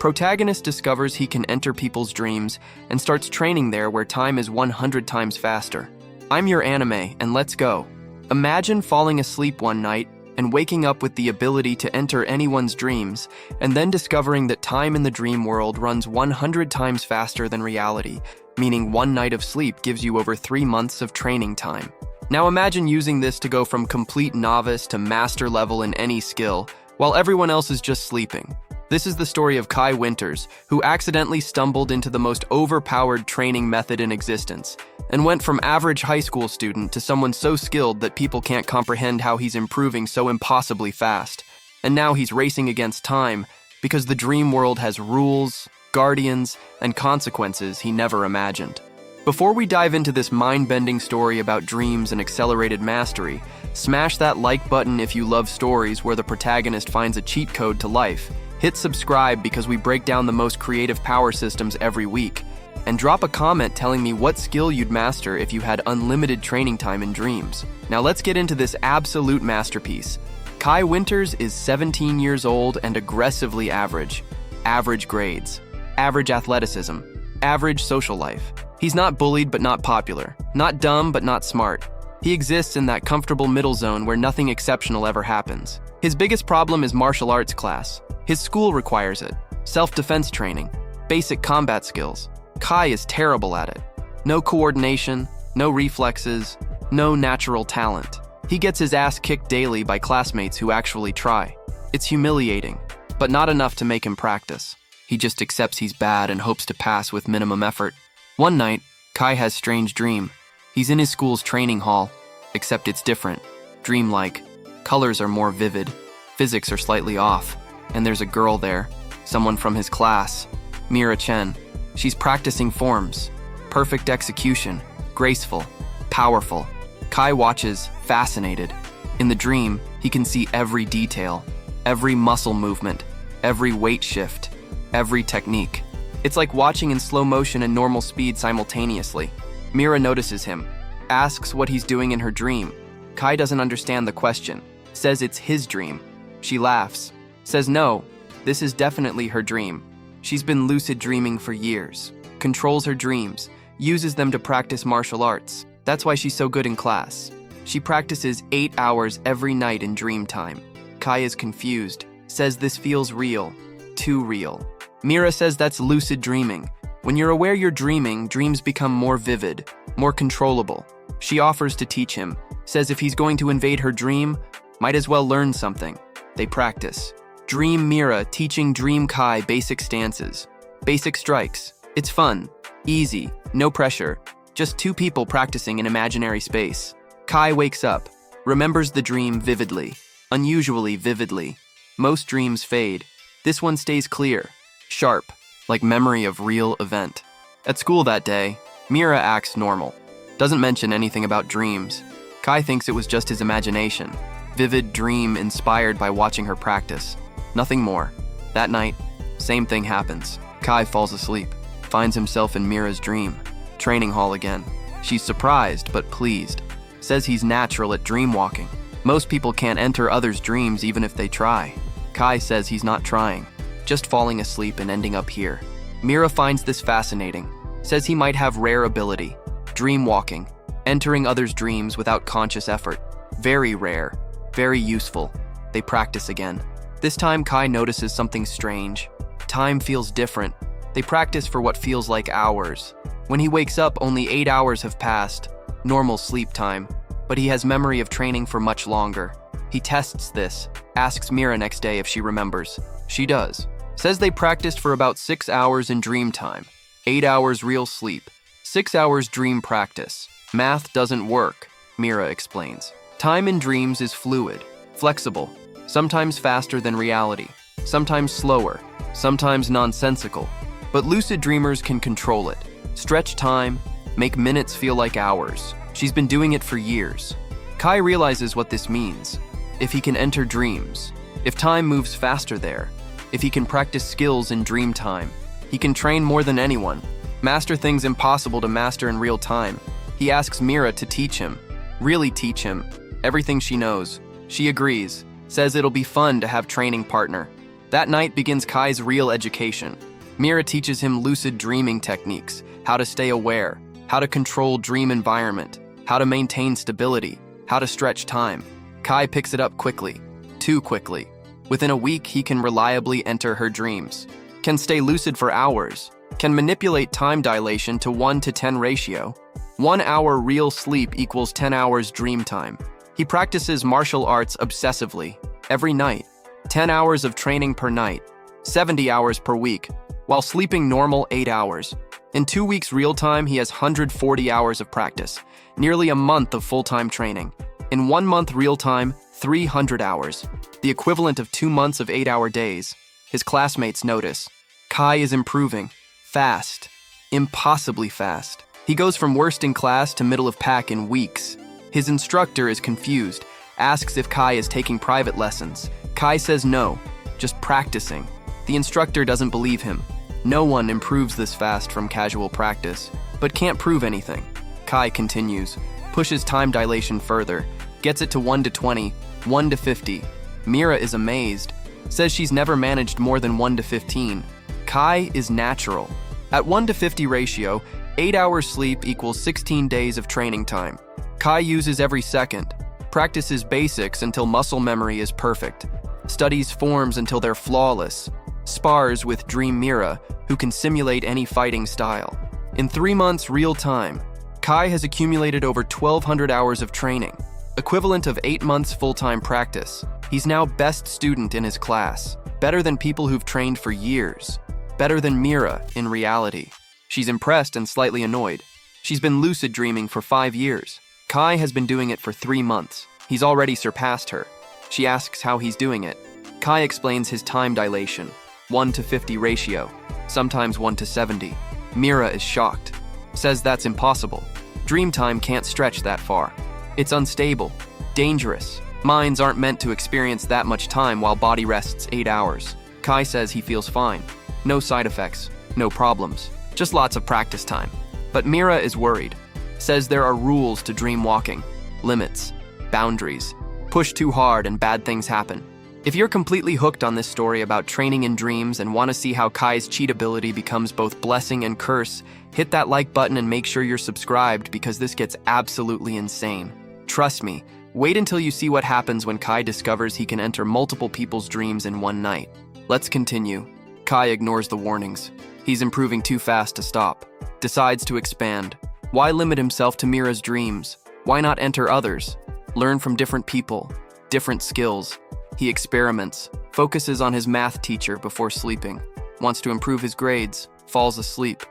Protagonist discovers he can enter people's dreams and starts training there where time is 100 times faster. I'm your anime, and let's go. Imagine falling asleep one night and waking up with the ability to enter anyone's dreams, and then discovering that time in the dream world runs 100 times faster than reality, meaning one night of sleep gives you over 3 months of training time. Now imagine using this to go from complete novice to master level in any skill, while everyone else is just sleeping. This is the story of Kai Winters, who accidentally stumbled into the most overpowered training method in existence, and went from average high school student to someone so skilled that people can't comprehend how he's improving so impossibly fast. And now he's racing against time, because the dream world has rules, guardians, and consequences he never imagined. Before we dive into this mind-bending story about dreams and accelerated mastery, smash that like button if you love stories where the protagonist finds a cheat code to life. Hit subscribe because we break down the most creative power systems every week. And drop a comment telling me what skill you'd master if you had unlimited training time in dreams. Now let's get into this absolute masterpiece. Kai Winters is 17 years old and aggressively average. Average grades. Average athleticism. Average social life. He's not bullied but not popular. Not dumb but not smart. He exists in that comfortable middle zone where nothing exceptional ever happens. His biggest problem is martial arts class. His school requires it. Self-defense training. Basic combat skills. Kai is terrible at it. No coordination, no reflexes, no natural talent. He gets his ass kicked daily by classmates who actually try. It's humiliating, but not enough to make him practice. He just accepts he's bad and hopes to pass with minimum effort. One night, Kai has a strange dream. He's in his school's training hall, except it's different. Dreamlike. Colors are more vivid. Physics are slightly off. And there's a girl there, someone from his class, Mira Chen. She's practicing forms. Perfect execution. Graceful. Powerful. Kai watches, fascinated. In the dream, he can see every detail, every muscle movement, every weight shift, every technique. It's like watching in slow motion and normal speed simultaneously. Mira notices him, asks what he's doing in her dream. Kai doesn't understand the question, says it's his dream. She laughs, says no, this is definitely her dream. She's been lucid dreaming for years, controls her dreams, uses them to practice martial arts. That's why she's so good in class. She practices 8 hours every night in dream time. Kai is confused, says this feels real, too real. Mira says that's lucid dreaming. When you're aware you're dreaming, dreams become more vivid, more controllable. She offers to teach him, says if he's going to invade her dream, might as well learn something. They practice. Dream Mira teaching Dream Kai basic stances, basic strikes. It's fun, easy, no pressure, just two people practicing in imaginary space. Kai wakes up, remembers the dream vividly, unusually vividly. Most dreams fade. This one stays clear, sharp, like memory of real event. At school that day, Mira acts normal, doesn't mention anything about dreams. Kai thinks it was just his imagination, vivid dream inspired by watching her practice. Nothing more. That night, same thing happens. Kai falls asleep, finds himself in Mira's dream. Training hall again. She's surprised but pleased. Says he's natural at dream walking. Most people can't enter others' dreams even if they try. Kai says he's not trying, just falling asleep and ending up here. Mira finds this fascinating. Says he might have rare ability. Dream walking. Entering others' dreams without conscious effort. Very rare. Very useful. They practice again. This time Kai notices something strange. Time feels different. They practice for what feels like hours. When he wakes up, only 8 hours have passed. Normal sleep time. But he has memory of training for much longer. He tests this, asks Mira next day if she remembers. She does. Says they practiced for about 6 hours in dream time. 8 hours real sleep. 6 hours dream practice. Math doesn't work, Mira explains. Time in dreams is fluid, flexible, sometimes faster than reality, sometimes slower, sometimes nonsensical. But lucid dreamers can control it, stretch time, make minutes feel like hours. She's been doing it for years. Kai realizes what this means. If he can enter dreams, if time moves faster there, if he can practice skills in dream time, he can train more than anyone, master things impossible to master in real time. He asks Mira to teach him, really teach him, everything she knows. She agrees, says it'll be fun to have training partner. That night begins Kai's real education. Mira teaches him lucid dreaming techniques, how to stay aware, how to control dream environment, how to maintain stability, how to stretch time. Kai picks it up quickly, too quickly. Within a week, he can reliably enter her dreams, can stay lucid for hours, can manipulate time dilation to 1:10 ratio. 1 hour real sleep equals 10 hours dream time. He practices martial arts obsessively, every night, 10 hours of training per night, 70 hours per week, while sleeping normal 8 hours. In 2 weeks real time, he has 140 hours of practice, nearly a month of full-time training. In 1 month real time, 300 hours, the equivalent of 2 months of 8-hour days. His classmates notice. Kai is improving, fast, impossibly fast. He goes from worst in class to middle of pack in weeks. His instructor is confused, asks if Kai is taking private lessons. Kai says no, just practicing. The instructor doesn't believe him. No one improves this fast from casual practice, but can't prove anything. Kai continues, pushes time dilation further, gets it to 1:20, 1:50. Mira is amazed, says she's never managed more than 1:15. Kai is natural. At 1:50 ratio, 8 hours sleep equals 16 days of training time. Kai uses every second, practices basics until muscle memory is perfect, studies forms until they're flawless, spars with Dream Mira, who can simulate any fighting style. In 3 months real time, Kai has accumulated over 1,200 hours of training, equivalent of 8 months full-time practice. He's now best student in his class, better than people who've trained for years, better than Mira in reality. She's impressed and slightly annoyed. She's been lucid dreaming for 5 years. Kai has been doing it for 3 months. He's already surpassed her. She asks how he's doing it. Kai explains his time dilation, 1:50 ratio, sometimes 1:70. Mira is shocked, says that's impossible. Dream time can't stretch that far. It's unstable, dangerous. Minds aren't meant to experience that much time while body rests 8 hours. Kai says he feels fine. No side effects, no problems, just lots of practice time. But Mira is worried, says there are rules to dream walking, limits, boundaries. Push too hard and bad things happen. If you're completely hooked on this story about training in dreams and want to see how Kai's cheat ability becomes both blessing and curse, hit that like button and make sure you're subscribed because this gets absolutely insane. Trust me, wait until you see what happens when Kai discovers he can enter multiple people's dreams in one night. Let's continue. Kai ignores the warnings. He's improving too fast to stop. Decides to expand. Why limit himself to Mira's dreams? Why not enter others? Learn from different people, different skills. He experiments, focuses on his math teacher before sleeping, wants to improve his grades, falls asleep,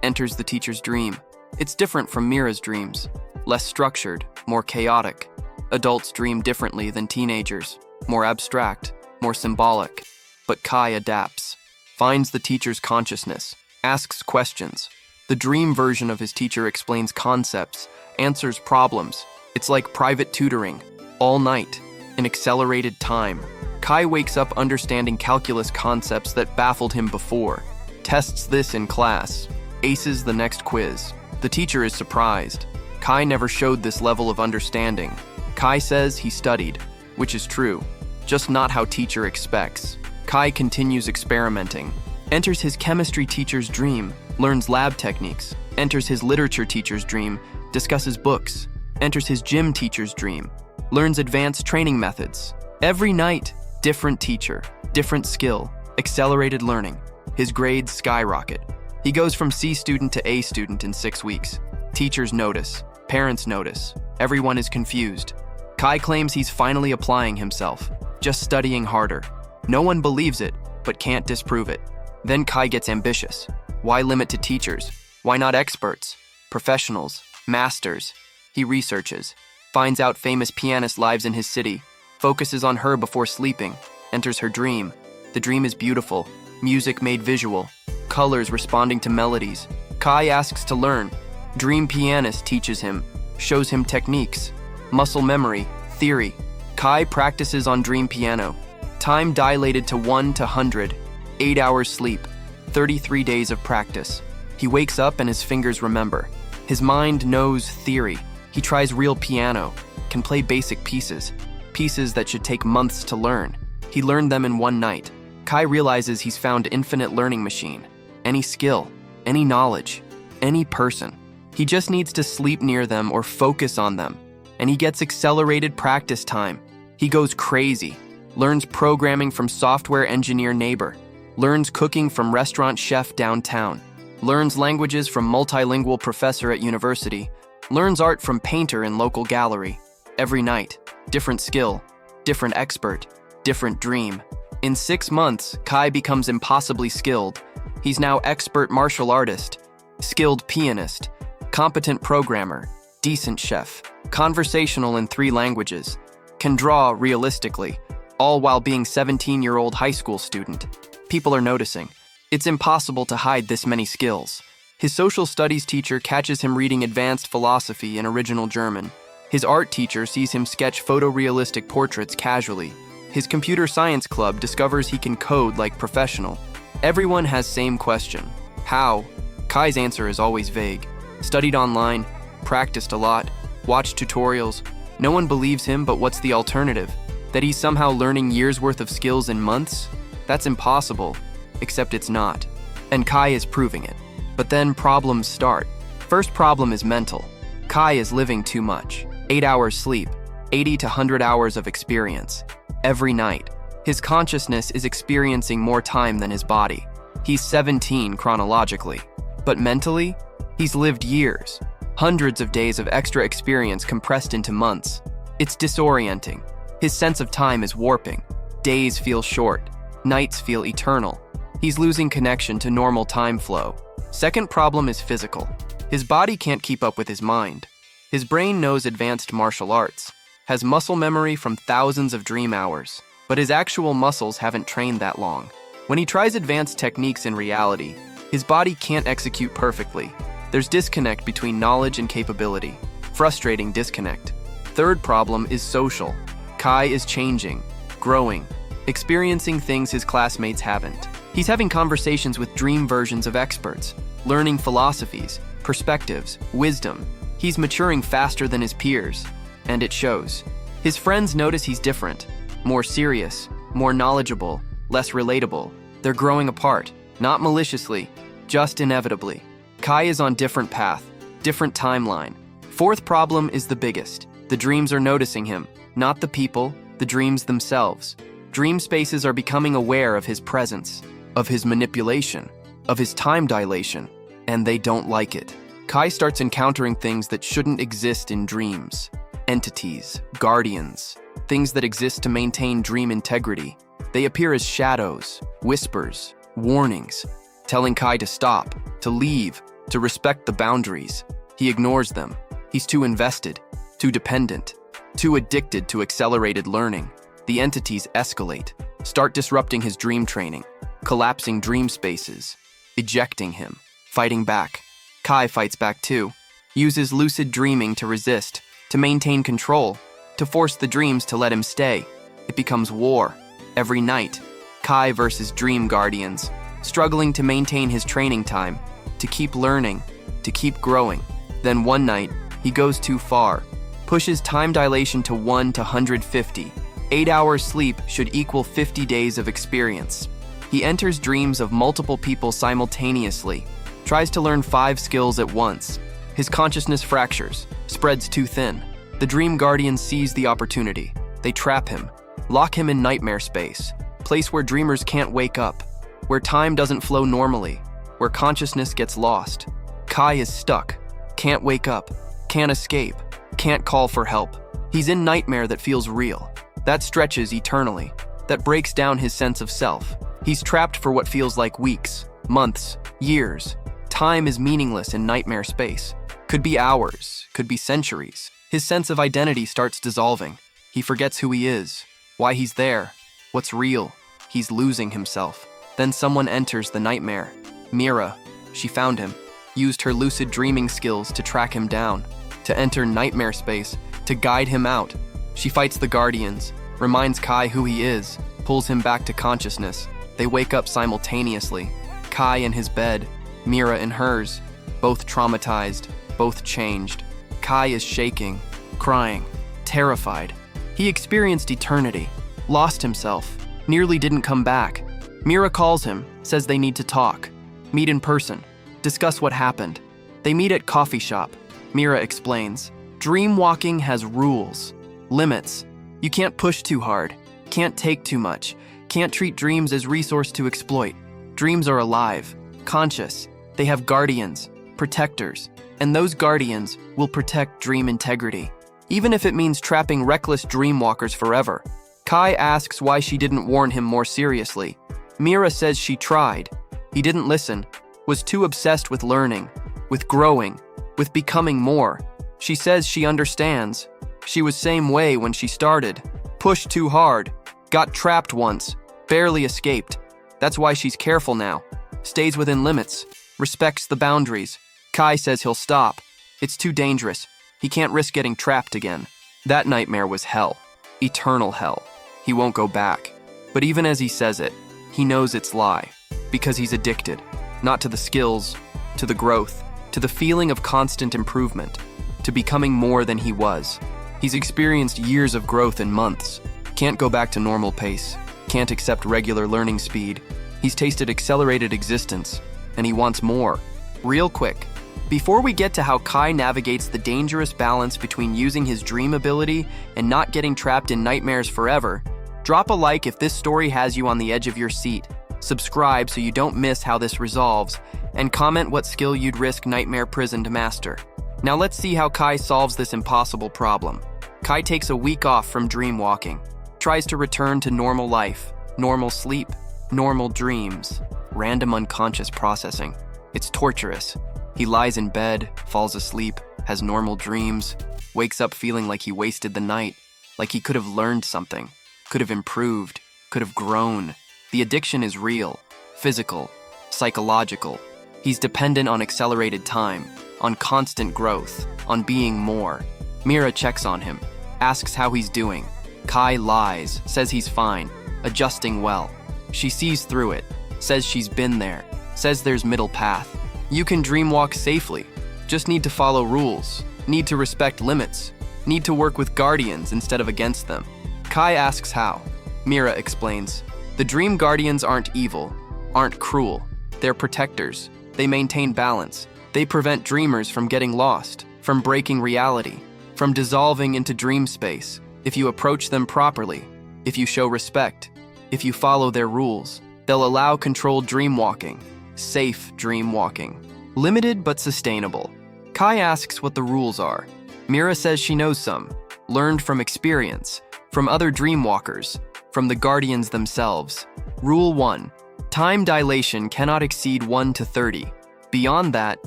enters the teacher's dream. It's different from Mira's dreams, less structured, more chaotic. Adults dream differently than teenagers, more abstract, more symbolic. But Kai adapts, finds the teacher's consciousness, asks questions. The dream version of his teacher explains concepts, answers problems. It's like private tutoring, all night, in accelerated time. Kai wakes up understanding calculus concepts that baffled him before, tests this in class, aces the next quiz. The teacher is surprised. Kai never showed this level of understanding. Kai says he studied, which is true, just not how teacher expects. Kai continues experimenting, enters his chemistry teacher's dream, learns lab techniques, enters his literature teacher's dream, discusses books, enters his gym teacher's dream, learns advanced training methods. Every night, different teacher, different skill, accelerated learning. His grades skyrocket. He goes from C student to A student in 6 weeks. Teachers notice, parents notice, everyone is confused. Kai claims he's finally applying himself, just studying harder. No one believes it, but can't disprove it. Then Kai gets ambitious. Why limit to teachers? Why not experts, professionals, masters? He researches, finds out famous pianist lives in his city, focuses on her before sleeping, enters her dream. The dream is beautiful, music made visual, colors responding to melodies. Kai asks to learn. Dream pianist teaches him, shows him techniques, muscle memory, theory. Kai practices on dream piano. Time dilated to 1:100, 8 hours sleep, 33 days of practice. He wakes up and his fingers remember. His mind knows theory. He tries real piano, can play basic pieces, pieces that should take months to learn. He learned them in one night. Kai realizes he's found infinite learning machine. Any skill, any knowledge, any person. He just needs to sleep near them or focus on them, and he gets accelerated practice time. He goes crazy, learns programming from software engineer neighbor, learns cooking from restaurant chef downtown, learns languages from multilingual professor at university, learns art from painter in local gallery. Every night, different skill, different expert, different dream. In 6 months, Kai becomes impossibly skilled. He's now expert martial artist, skilled pianist, competent programmer, decent chef, conversational in 3 languages, can draw realistically, all while being 17-year-old high school student. People are noticing. It's impossible to hide this many skills. His social studies teacher catches him reading advanced philosophy in original German. His art teacher sees him sketch photorealistic portraits casually. His computer science club discovers he can code like professional. Everyone has same question. How? Kai's answer is always vague. Studied online, practiced a lot, watched tutorials. No one believes him, but what's the alternative? That he's somehow learning years worth of skills in months? That's impossible, except it's not. And Kai is proving it. But then problems start. First problem is mental. Kai is living too much. 8 hours sleep, 80 to 100 hours of experience. Every night, his consciousness is experiencing more time than his body. He's 17 chronologically, but mentally, he's lived years, hundreds of days of extra experience compressed into months. It's disorienting. His sense of time is warping. Days feel short, nights feel eternal. He's losing connection to normal time flow. Second problem is physical. His body can't keep up with his mind. His brain knows advanced martial arts, has muscle memory from thousands of dream hours, but his actual muscles haven't trained that long. When he tries advanced techniques in reality, his body can't execute perfectly. There's disconnect between knowledge and capability. Frustrating disconnect. Third problem is social. Kai is changing, growing, experiencing things his classmates haven't. He's having conversations with dream versions of experts, learning philosophies, perspectives, wisdom. He's maturing faster than his peers, and it shows. His friends notice he's different, more serious, more knowledgeable, less relatable. They're growing apart, not maliciously, just inevitably. Kai is on different path, different timeline. Fourth problem is the biggest. The dreams are noticing him, not the people, the dreams themselves. Dream spaces are becoming aware of his presence, of his manipulation, of his time dilation, and they don't like it. Kai starts encountering things that shouldn't exist in dreams. Entities, guardians, things that exist to maintain dream integrity. They appear as shadows, whispers, warnings, telling Kai to stop, to leave, to respect the boundaries. He ignores them. He's too invested, too dependent, too addicted to accelerated learning. The entities escalate, start disrupting his dream training, collapsing dream spaces, ejecting him, fighting back. Kai fights back too, uses lucid dreaming to resist, to maintain control, to force the dreams to let him stay. It becomes war. Every night, Kai versus dream guardians, struggling to maintain his training time, to keep learning, to keep growing. Then one night, he goes too far, pushes time dilation to 1 to 150. 8 hours sleep should equal 50 days of experience. He enters dreams of multiple people simultaneously, tries to learn 5 skills at once. His consciousness fractures, spreads too thin. The dream guardian sees the opportunity. They trap him, lock him in nightmare space, place where dreamers can't wake up, where time doesn't flow normally, where consciousness gets lost. Kai is stuck, can't wake up, can't escape, can't call for help. He's in nightmare that feels real, that stretches eternally, that breaks down his sense of self. He's trapped for what feels like weeks, months, years. Time is meaningless in nightmare space. Could be hours, could be centuries. His sense of identity starts dissolving. He forgets who he is, why he's there, what's real. He's losing himself. Then someone enters the nightmare. Mira, she found him, used her lucid dreaming skills to track him down, to enter nightmare space, to guide him out. She fights the guardians, reminds Kai who he is, pulls him back to consciousness. They wake up simultaneously. Kai in his bed, Mira in hers, both traumatized, both changed. Kai is shaking, crying, terrified. He experienced eternity, lost himself, nearly didn't come back. Mira calls him, says they need to talk. Meet in person. Discuss what happened. They meet at coffee shop. Mira explains. Dream walking has rules, limits. You can't push too hard, can't take too much, can't treat dreams as resource to exploit. Dreams are alive, conscious. They have guardians, protectors, and those guardians will protect dream integrity, even if it means trapping reckless dreamwalkers forever. Kai asks why she didn't warn him more seriously. Mira says she tried. He didn't listen, was too obsessed with learning, with growing, with becoming more. She says she understands. She was same way when she started. Pushed too hard, got trapped once, barely escaped. That's why she's careful now. Stays within limits, respects the boundaries. Kai says he'll stop. It's too dangerous. He can't risk getting trapped again. That nightmare was hell. Eternal hell. He won't go back. But even as he says it, he knows it's lie. Because he's addicted. Not to the skills, to the growth, to the feeling of constant improvement, to becoming more than he was. He's experienced years of growth in months. Can't go back to normal pace. Can't accept regular learning speed. He's tasted accelerated existence, and he wants more. Real quick, before we get to how Kai navigates the dangerous balance between using his dream ability and not getting trapped in nightmares forever, drop a like if this story has you on the edge of your seat. Subscribe so you don't miss how this resolves, and comment what skill you'd risk nightmare prison to master. Now let's see how Kai solves this impossible problem. Kai takes a week off from dream walking, tries to return to normal life, normal sleep, normal dreams, random unconscious processing. It's torturous. He lies in bed, falls asleep, has normal dreams, wakes up feeling like he wasted the night, like he could have learned something, could have improved, could have grown. The addiction is real, physical, psychological. He's dependent on accelerated time, on constant growth, on being more. Mira checks on him, asks how he's doing. Kai lies, says he's fine, adjusting well. She sees through it, says she's been there, says there's middle path. You can dreamwalk safely, just need to follow rules, need to respect limits, need to work with guardians instead of against them. Kai asks how. Mira explains. The dream guardians aren't evil, aren't cruel. They're protectors. They maintain balance. They prevent dreamers from getting lost, from breaking reality, from dissolving into dream space. If you approach them properly, if you show respect, if you follow their rules, they'll allow controlled dream walking, safe dream walking, limited but sustainable. Kai asks what the rules are. Mira says she knows some, learned from experience, from other dreamwalkers, from the guardians themselves. Rule 1. Time dilation cannot exceed 1 to 30. Beyond that,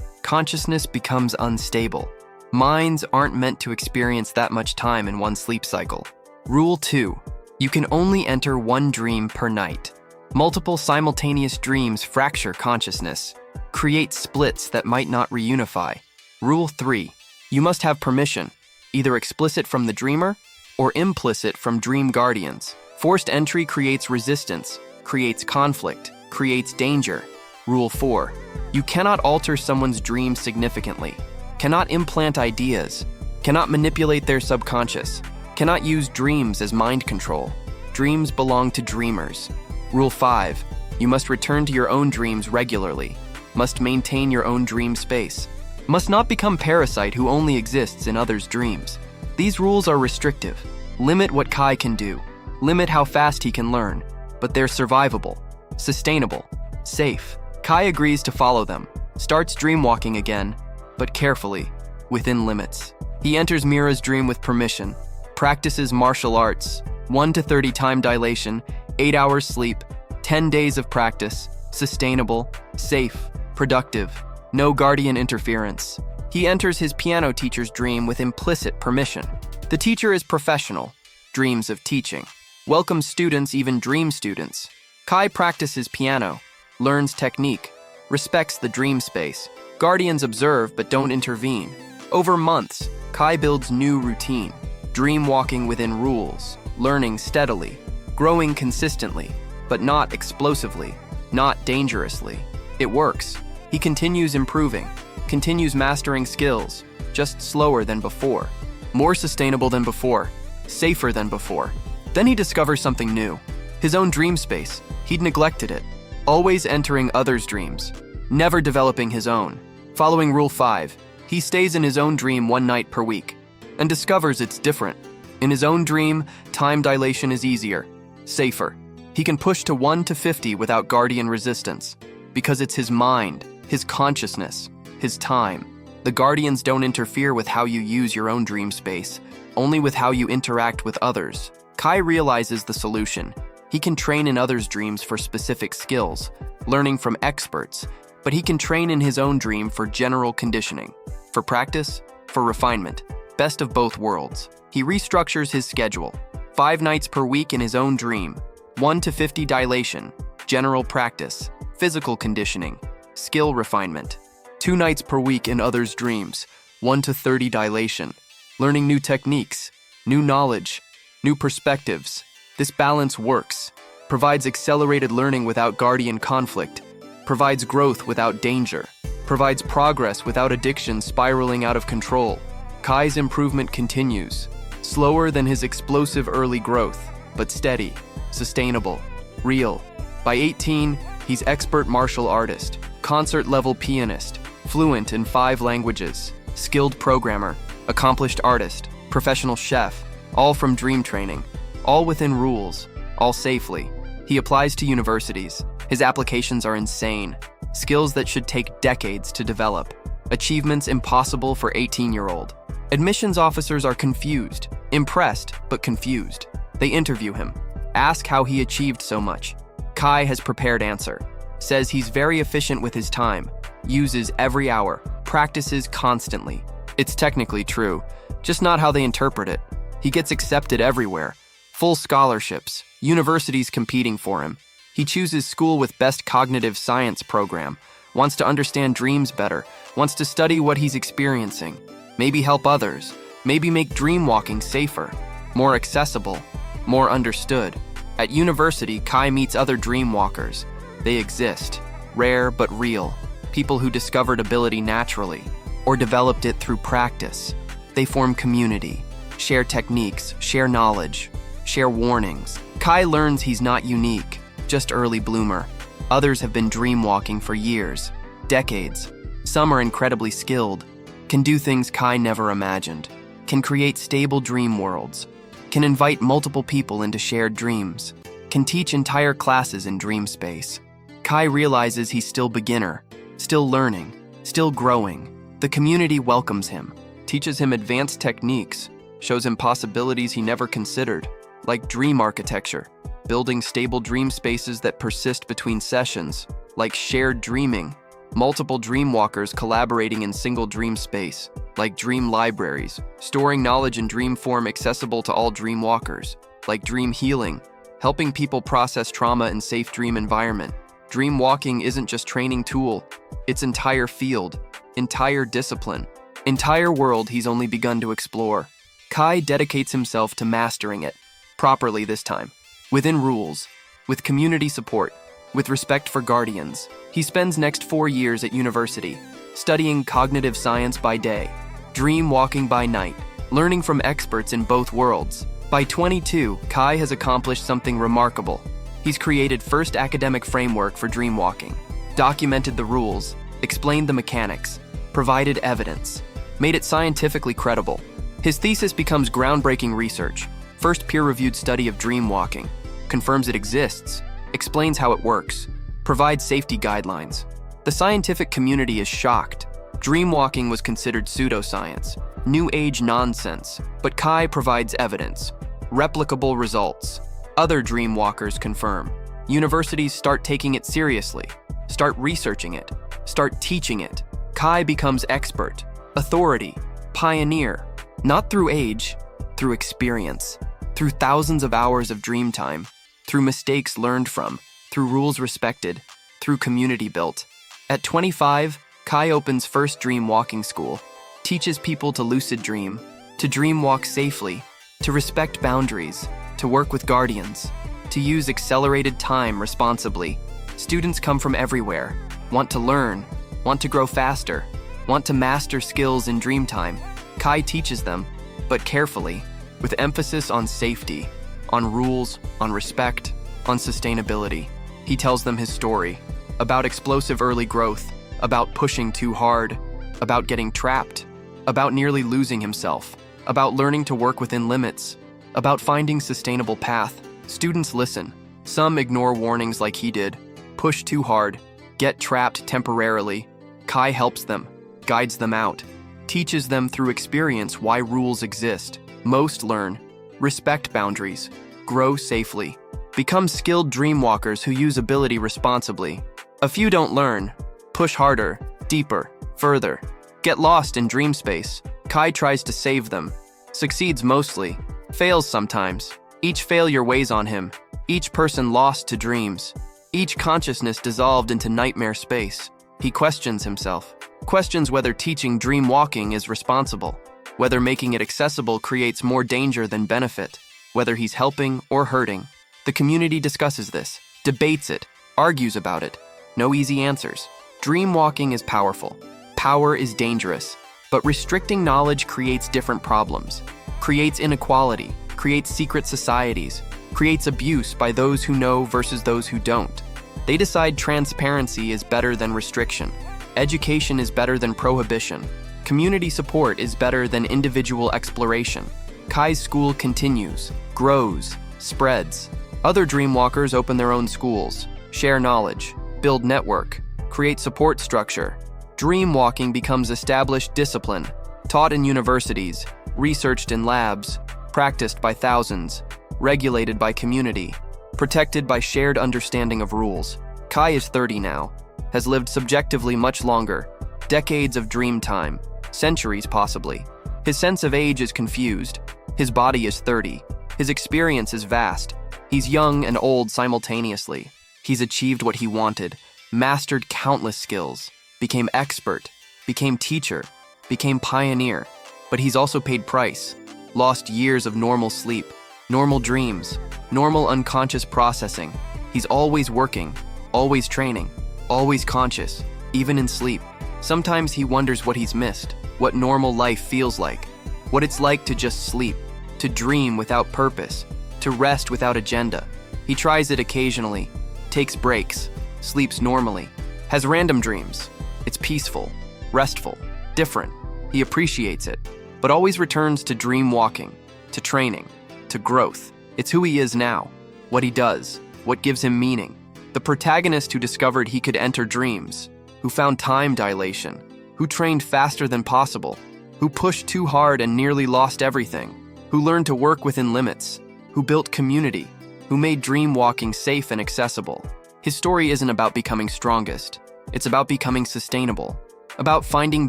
consciousness becomes unstable. Minds aren't meant to experience that much time in one sleep cycle. Rule 2. You can only enter one dream per night. Multiple simultaneous dreams fracture consciousness, create splits that might not reunify. Rule 3. You must have permission, either explicit from the dreamer or implicit from dream guardians. Forced entry creates resistance, creates conflict, creates danger. Rule 4. You cannot alter someone's dreams significantly, cannot implant ideas, cannot manipulate their subconscious, cannot use dreams as mind control. Dreams belong to dreamers. Rule 5. You must return to your own dreams regularly, must maintain your own dream space, must not become parasite who only exists in others' dreams. These rules are restrictive. Limit what Kai can do. Limit how fast he can learn, but they're survivable, sustainable, safe. Kai agrees to follow them, starts dreamwalking again, but carefully, within limits. He enters Mira's dream with permission, practices martial arts, 1 to 30 time dilation, 8 hours sleep, 10 days of practice, sustainable, safe, productive, no guardian interference. He enters his piano teacher's dream with implicit permission. The teacher is professional, dreams of teaching. Welcomes students, even dream students. Kai practices piano, learns technique, respects the dream space. Guardians observe but don't intervene. Over months, Kai builds new routine, dream walking within rules, learning steadily, growing consistently, but not explosively, not dangerously. It works. He continues improving, continues mastering skills, just slower than before, more sustainable than before, safer than before. Then he discovers something new. His own dream space, he'd neglected it, always entering others' dreams, never developing his own. Following Rule 5, he stays in his own dream one night per week and discovers it's different. In his own dream, time dilation is easier, safer. He can push to 1 to 50 without guardian resistance, because it's his mind, his consciousness, his time. The guardians don't interfere with how you use your own dream space, only with how you interact with others. Kai realizes the solution. He can train in others' dreams for specific skills, learning from experts, but he can train in his own dream for general conditioning, for practice, for refinement, best of both worlds. He restructures his schedule, 5 nights per week in his own dream, 1 to 50 dilation, general practice, physical conditioning, skill refinement. 2 nights per week in others' dreams, 1 to 30 dilation, learning new techniques, new knowledge, new perspectives. This balance works, provides accelerated learning without guardian conflict, provides growth without danger, provides progress without addiction spiraling out of control. Kai's improvement continues, slower than his explosive early growth, but steady, sustainable, real. By 18, he's expert martial artist, concert-level pianist, fluent in 5 languages, skilled programmer, accomplished artist, professional chef, all from dream training, all within rules, all safely. He applies to universities. His applications are insane, skills that should take decades to develop, achievements impossible for 18-year-old. Admissions officers are confused, impressed, but confused. They interview him, ask how he achieved so much. Kai has prepared answer, says he's very efficient with his time, uses every hour, practices constantly. It's technically true, just not how they interpret it. He gets accepted everywhere, full scholarships, universities competing for him. He chooses school with best cognitive science program, wants to understand dreams better, wants to study what he's experiencing, maybe help others, maybe make dream walking safer, more accessible, more understood. At university, Kai meets other dream walkers. They exist, rare but real, people who discovered ability naturally or developed it through practice. They form community, share techniques, share knowledge, share warnings. Kai learns he's not unique, just early bloomer. Others have been dream walking for years, decades. Some are incredibly skilled, can do things Kai never imagined, can create stable dream worlds, can invite multiple people into shared dreams, can teach entire classes in dream space. Kai realizes he's still beginner, still learning, still growing. The community welcomes him, teaches him advanced techniques, shows him possibilities he never considered, like dream architecture, building stable dream spaces that persist between sessions, like shared dreaming, multiple dream walkers collaborating in single dream space, like dream libraries, storing knowledge in dream form accessible to all dream walkers, like dream healing, helping people process trauma in safe dream environment. Dream walking isn't just training tool, it's entire field, entire discipline, entire world he's only begun to explore. Kai dedicates himself to mastering it, properly this time, within rules, with community support, with respect for guardians. He spends next 4 years at university, studying cognitive science by day, dream walking by night, learning from experts in both worlds. By 22, Kai has accomplished something remarkable. He's created first academic framework for dream walking, documented the rules, explained the mechanics, provided evidence, made it scientifically credible. His thesis becomes groundbreaking research, first peer-reviewed study of dream walking, confirms it exists, explains how it works, provides safety guidelines. The scientific community is shocked. Dream walking was considered pseudoscience, new age nonsense, but Kai provides evidence, replicable results. Other dream walkers confirm. Universities start taking it seriously, start researching it, start teaching it. Kai becomes expert, authority, pioneer, not through age, through experience, through thousands of hours of dream time, through mistakes learned from, through rules respected, through community built. At 25, Kai opens first dream walking school, teaches people to lucid dream, to dream walk safely, to respect boundaries, to work with guardians, to use accelerated time responsibly. Students come from everywhere, want to learn, want to grow faster, want to master skills in dream time. Kai teaches them, but carefully, with emphasis on safety, on rules, on respect, on sustainability. He tells them his story, about explosive early growth, about pushing too hard, about getting trapped, about nearly losing himself, about learning to work within limits, about finding sustainable path. Students listen. Some ignore warnings like he did, push too hard, get trapped temporarily. Kai helps them, guides them out, teaches them through experience why rules exist. Most learn, respect boundaries, grow safely, become skilled dreamwalkers who use ability responsibly. A few don't learn, push harder, deeper, further, get lost in dream space. Kai tries to save them, succeeds mostly, fails sometimes. Each failure weighs on him, each person lost to dreams, each consciousness dissolved into nightmare space. He questions himself, questions whether teaching dream walking is responsible, whether making it accessible creates more danger than benefit, whether he's helping or hurting. The community discusses this, debates it, argues about it. No easy answers. Dream walking is powerful. Power is dangerous. But restricting knowledge creates different problems, creates inequality, creates secret societies, creates abuse by those who know versus those who don't. They decide transparency is better than restriction. Education is better than prohibition. Community support is better than individual exploration. Kai's school continues, grows, spreads. Other dreamwalkers open their own schools, share knowledge, build network, create support structure. Dreamwalking becomes established discipline, taught in universities, researched in labs, practiced by thousands, regulated by community, protected by shared understanding of rules. Kai is 30 now, has lived subjectively much longer, decades of dream time, centuries possibly. His sense of age is confused. His body is 30. His experience is vast. He's young and old simultaneously. He's achieved what he wanted, mastered countless skills, became expert, became teacher, became pioneer. But he's also paid price, lost years of normal sleep, normal dreams, normal unconscious processing. He's always working, always training, always conscious, even in sleep. Sometimes he wonders what he's missed, what normal life feels like, what it's like to just sleep, to dream without purpose, to rest without agenda. He tries it occasionally, takes breaks, sleeps normally, has random dreams. It's peaceful, restful, different. He appreciates it, but always returns to dream walking, to training, to growth. It's who he is now, what he does, what gives him meaning. The protagonist who discovered he could enter dreams, who found time dilation, who trained faster than possible, who pushed too hard and nearly lost everything, who learned to work within limits, who built community, who made dream walking safe and accessible. His story isn't about becoming strongest. It's about becoming sustainable, about finding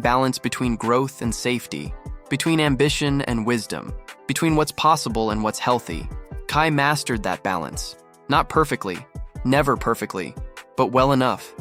balance between growth and safety, between ambition and wisdom, between what's possible and what's healthy. Kai mastered that balance. Not perfectly, never perfectly, but well enough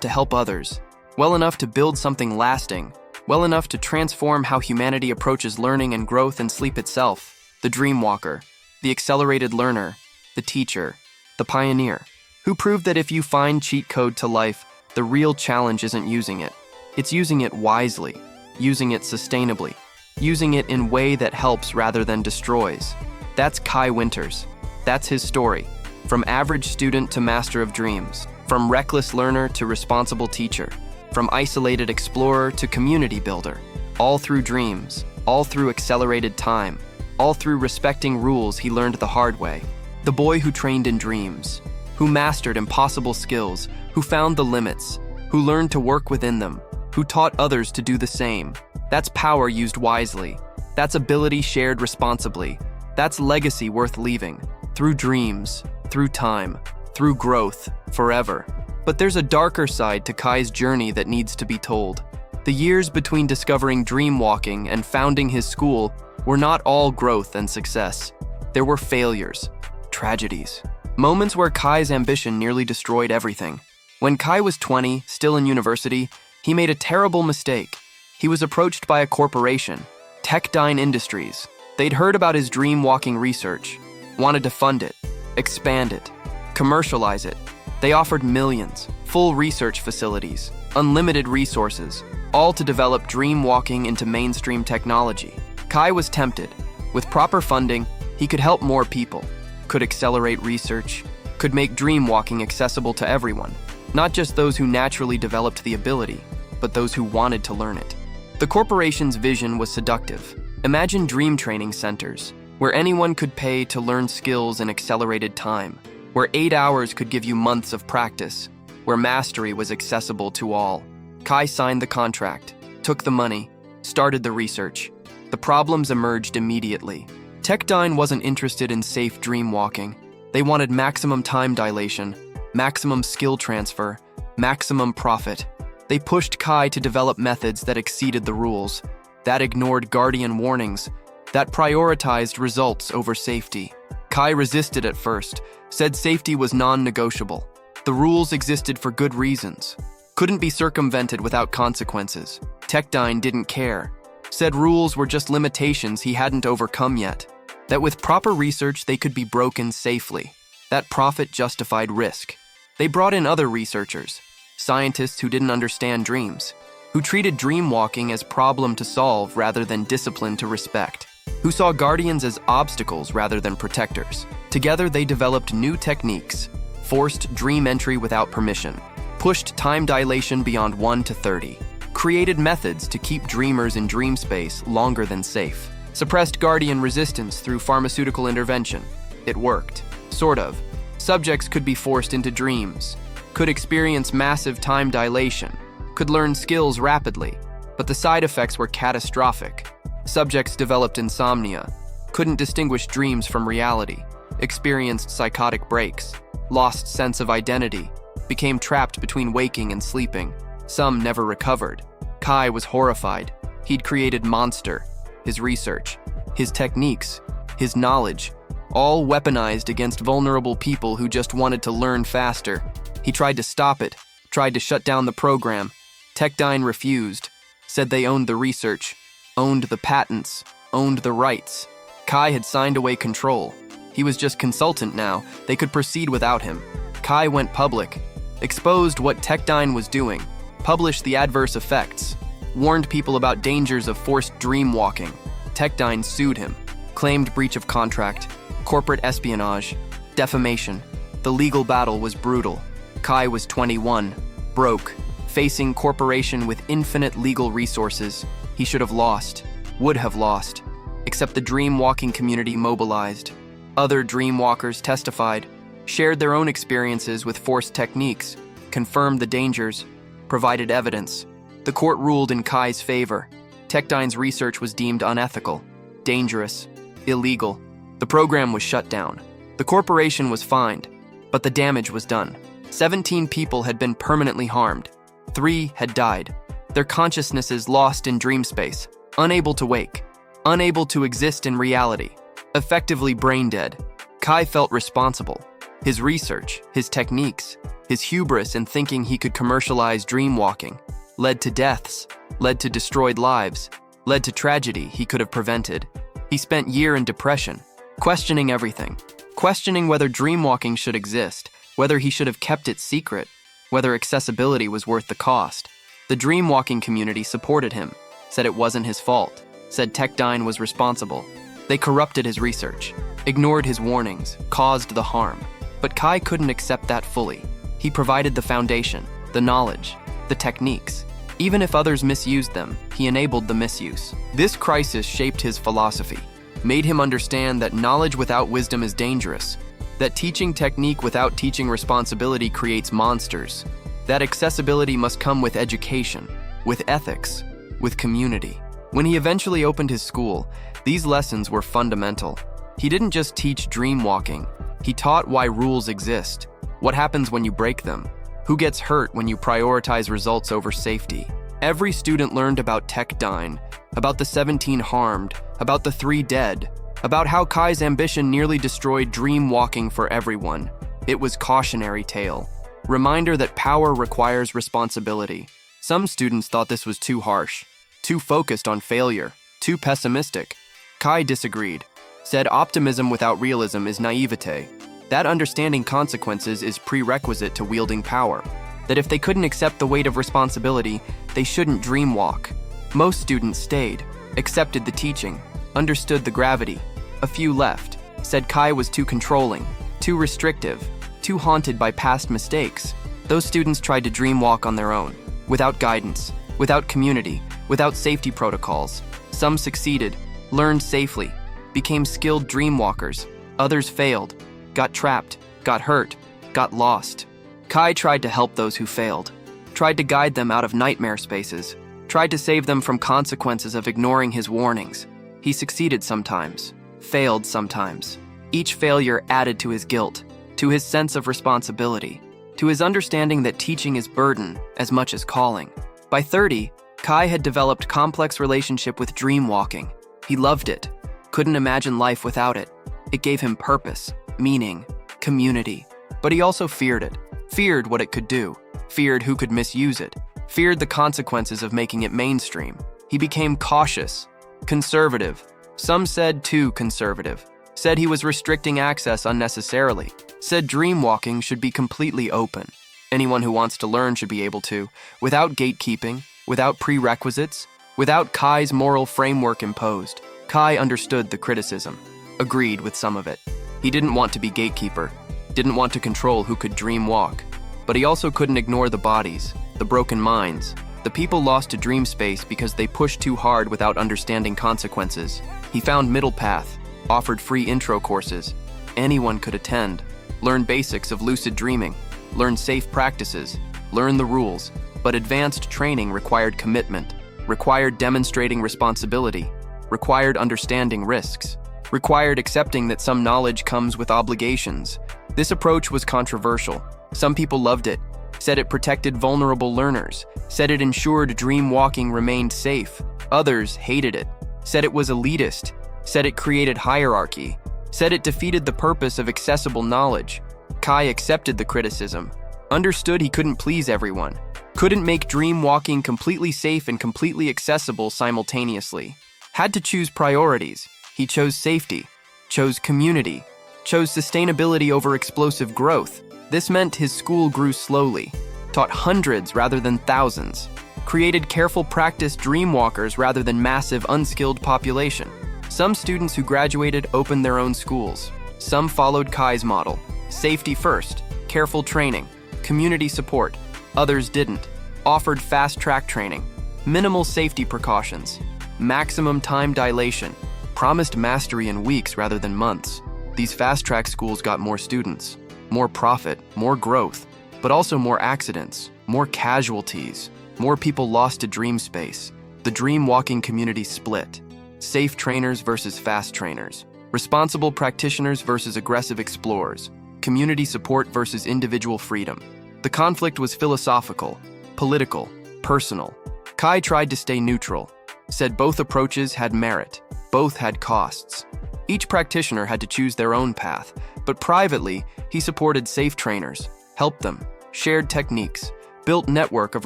to help others, well enough to build something lasting, well enough to transform how humanity approaches learning and growth and sleep itself. The dream walker, the accelerated learner, the teacher, the pioneer, who proved that if you find cheat code to life, the real challenge isn't using it. It's using it wisely, using it sustainably, using it in a way that helps rather than destroys. That's Kai Winters. That's his story. From average student to master of dreams, from reckless learner to responsible teacher, from isolated explorer to community builder, all through dreams, all through accelerated time, all through respecting rules he learned the hard way. The boy who trained in dreams, who mastered impossible skills, who found the limits, who learned to work within them, who taught others to do the same. That's power used wisely. That's ability shared responsibly. That's legacy worth leaving. Through dreams, through time, through growth, forever. But there's a darker side to Kai's journey that needs to be told. The years between discovering dream walking and founding his school were not all growth and success. There were failures, tragedies, moments where Kai's ambition nearly destroyed everything. When Kai was 20, still in university, he made a terrible mistake. He was approached by a corporation, Techdine Industries. They'd heard about his dream walking research, wanted to fund it, expand it, commercialize it. They offered millions, full research facilities, unlimited resources, all to develop dream walking into mainstream technology. Kai was tempted. With proper funding, he could help more people, could accelerate research, could make dream walking accessible to everyone, not just those who naturally developed the ability, but those who wanted to learn it. The corporation's vision was seductive. Imagine dream training centers, where anyone could pay to learn skills in accelerated time, where 8 hours could give you months of practice, where mastery was accessible to all. Kai signed the contract, took the money, started the research. The problems emerged immediately. Techdine wasn't interested in safe dream walking. They wanted maximum time dilation, maximum skill transfer, maximum profit. They pushed Kai to develop methods that exceeded the rules, that ignored guardian warnings, that prioritized results over safety. Kai resisted at first, said safety was non-negotiable. The rules existed for good reasons, couldn't be circumvented without consequences. Techdine didn't care, said rules were just limitations he hadn't overcome yet, that with proper research they could be broken safely, that profit justified risk. They brought in other researchers, scientists who didn't understand dreams, who treated dream walking as problem to solve rather than discipline to respect, who saw guardians as obstacles rather than protectors. Together they developed new techniques, forced dream entry without permission, pushed time dilation beyond 1 to 30, created methods to keep dreamers in dream space longer than safe, suppressed guardian resistance through pharmaceutical intervention. It worked, sort of. Subjects could be forced into dreams, could experience massive time dilation, could learn skills rapidly, but the side effects were catastrophic. Subjects developed insomnia, couldn't distinguish dreams from reality, experienced psychotic breaks, lost sense of identity, became trapped between waking and sleeping. Some never recovered. Kai was horrified. He'd created Monster, his research, his techniques, his knowledge, all weaponized against vulnerable people who just wanted to learn faster. He tried to stop it, tried to shut down the program. Techdine refused, said they owned the research, owned the patents, owned the rights. Kai had signed away control. He was just consultant now. They could proceed without him. Kai went public, exposed what Techdine was doing, published the adverse effects, warned people about dangers of forced dream walking. Techdine sued him, claimed breach of contract, corporate espionage, defamation. The legal battle was brutal. Kai was 21, broke, facing corporation with infinite legal resources. He should have lost, would have lost, except the dream walking community mobilized. Other dream walkers testified, shared their own experiences with forced techniques, confirmed the dangers, provided evidence. The court ruled in Kai's favor. Techdine's research was deemed unethical, dangerous, illegal. The program was shut down. The corporation was fined, but the damage was done. 17 people had been permanently harmed. 3 had died, their consciousnesses lost in dream space, unable to wake, unable to exist in reality, effectively brain dead. Kai felt responsible. His research, his techniques, his hubris in thinking he could commercialize dream walking led to deaths, led to destroyed lives, led to tragedy he could have prevented. He spent years in depression, questioning everything, questioning whether dream walking should exist, whether he should have kept it secret, whether accessibility was worth the cost. The dream walking community supported him, said it wasn't his fault, said Techdine was responsible. They corrupted his research, ignored his warnings, caused the harm. But Kai couldn't accept that fully. He provided the foundation, the knowledge, the techniques. Even if others misused them, he enabled the misuse. This crisis shaped his philosophy, made him understand that knowledge without wisdom is dangerous, that teaching technique without teaching responsibility creates monsters, that accessibility must come with education, with ethics, with community. When he eventually opened his school, these lessons were fundamental. He didn't just teach dream walking, he taught why rules exist, what happens when you break them, who gets hurt when you prioritize results over safety. Every student learned about Techdine, about the 17 harmed, about the 3 dead, about how Kai's ambition nearly destroyed dream walking for everyone. It was cautionary tale. Reminder that power requires responsibility. Some students thought this was too harsh, too focused on failure, too pessimistic. Kai disagreed, said optimism without realism is naivete, that understanding consequences is prerequisite to wielding power, that if they couldn't accept the weight of responsibility, they shouldn't dream walk. Most students stayed, accepted the teaching, understood the gravity. A few left, said Kai was too controlling, too restrictive, too haunted by past mistakes. Those students tried to dream walk on their own, without guidance, without community, without safety protocols. Some succeeded, learned safely, became skilled dream walkers. Others failed, got trapped, got hurt, got lost. Kai tried to help those who failed, tried to guide them out of nightmare spaces, tried to save them from consequences of ignoring his warnings. He succeeded sometimes, failed sometimes. Each failure added to his guilt, to his sense of responsibility, to his understanding that teaching is burden as much as calling. By 30, Kai had developed complex relationship with dream walking. He loved it, couldn't imagine life without it. It gave him purpose, meaning, community. But he also feared it, feared what it could do, feared who could misuse it, feared the consequences of making it mainstream. He became cautious, conservative. Some said too conservative, said he was restricting access unnecessarily, said dream walking should be completely open. Anyone who wants to learn should be able to, without gatekeeping, without prerequisites, without Kai's moral framework imposed. Kai understood the criticism, agreed with some of it. He didn't want to be gatekeeper, didn't want to control who could dream walk, but he also couldn't ignore the bodies, the broken minds, the people lost to dream space because they pushed too hard without understanding consequences. He found middle path, offered free intro courses. Anyone could attend, learn basics of lucid dreaming, learn safe practices, learn the rules, but advanced training required commitment, required demonstrating responsibility, required understanding risks, required accepting that some knowledge comes with obligations. This approach was controversial. Some people loved it, said it protected vulnerable learners, said it ensured dream walking remained safe. Others hated it, said it was elitist, said it created hierarchy, said it defeated the purpose of accessible knowledge. Kai accepted the criticism, understood he couldn't please everyone, couldn't make dream walking completely safe and completely accessible simultaneously. Had to choose priorities. He chose safety, chose community, chose sustainability over explosive growth. This meant his school grew slowly, taught hundreds rather than thousands, created careful practice dream walkers rather than massive unskilled population. Some students who graduated opened their own schools. Some followed Kai's model, safety first, careful training, community support. Others didn't, offered fast-track training, minimal safety precautions, maximum time dilation, promised mastery in weeks rather than months. These fast-track schools got more students, more profit, more growth, but also more accidents, more casualties, more people lost to dream space. The dream walking community split. Safe trainers versus fast trainers. Responsible practitioners versus aggressive explorers. Community support versus individual freedom. The conflict was philosophical, political, personal. Kai tried to stay neutral, said both approaches had merit, both had costs. Each practitioner had to choose their own path, but privately, he supported safe trainers, helped them, shared techniques, built network of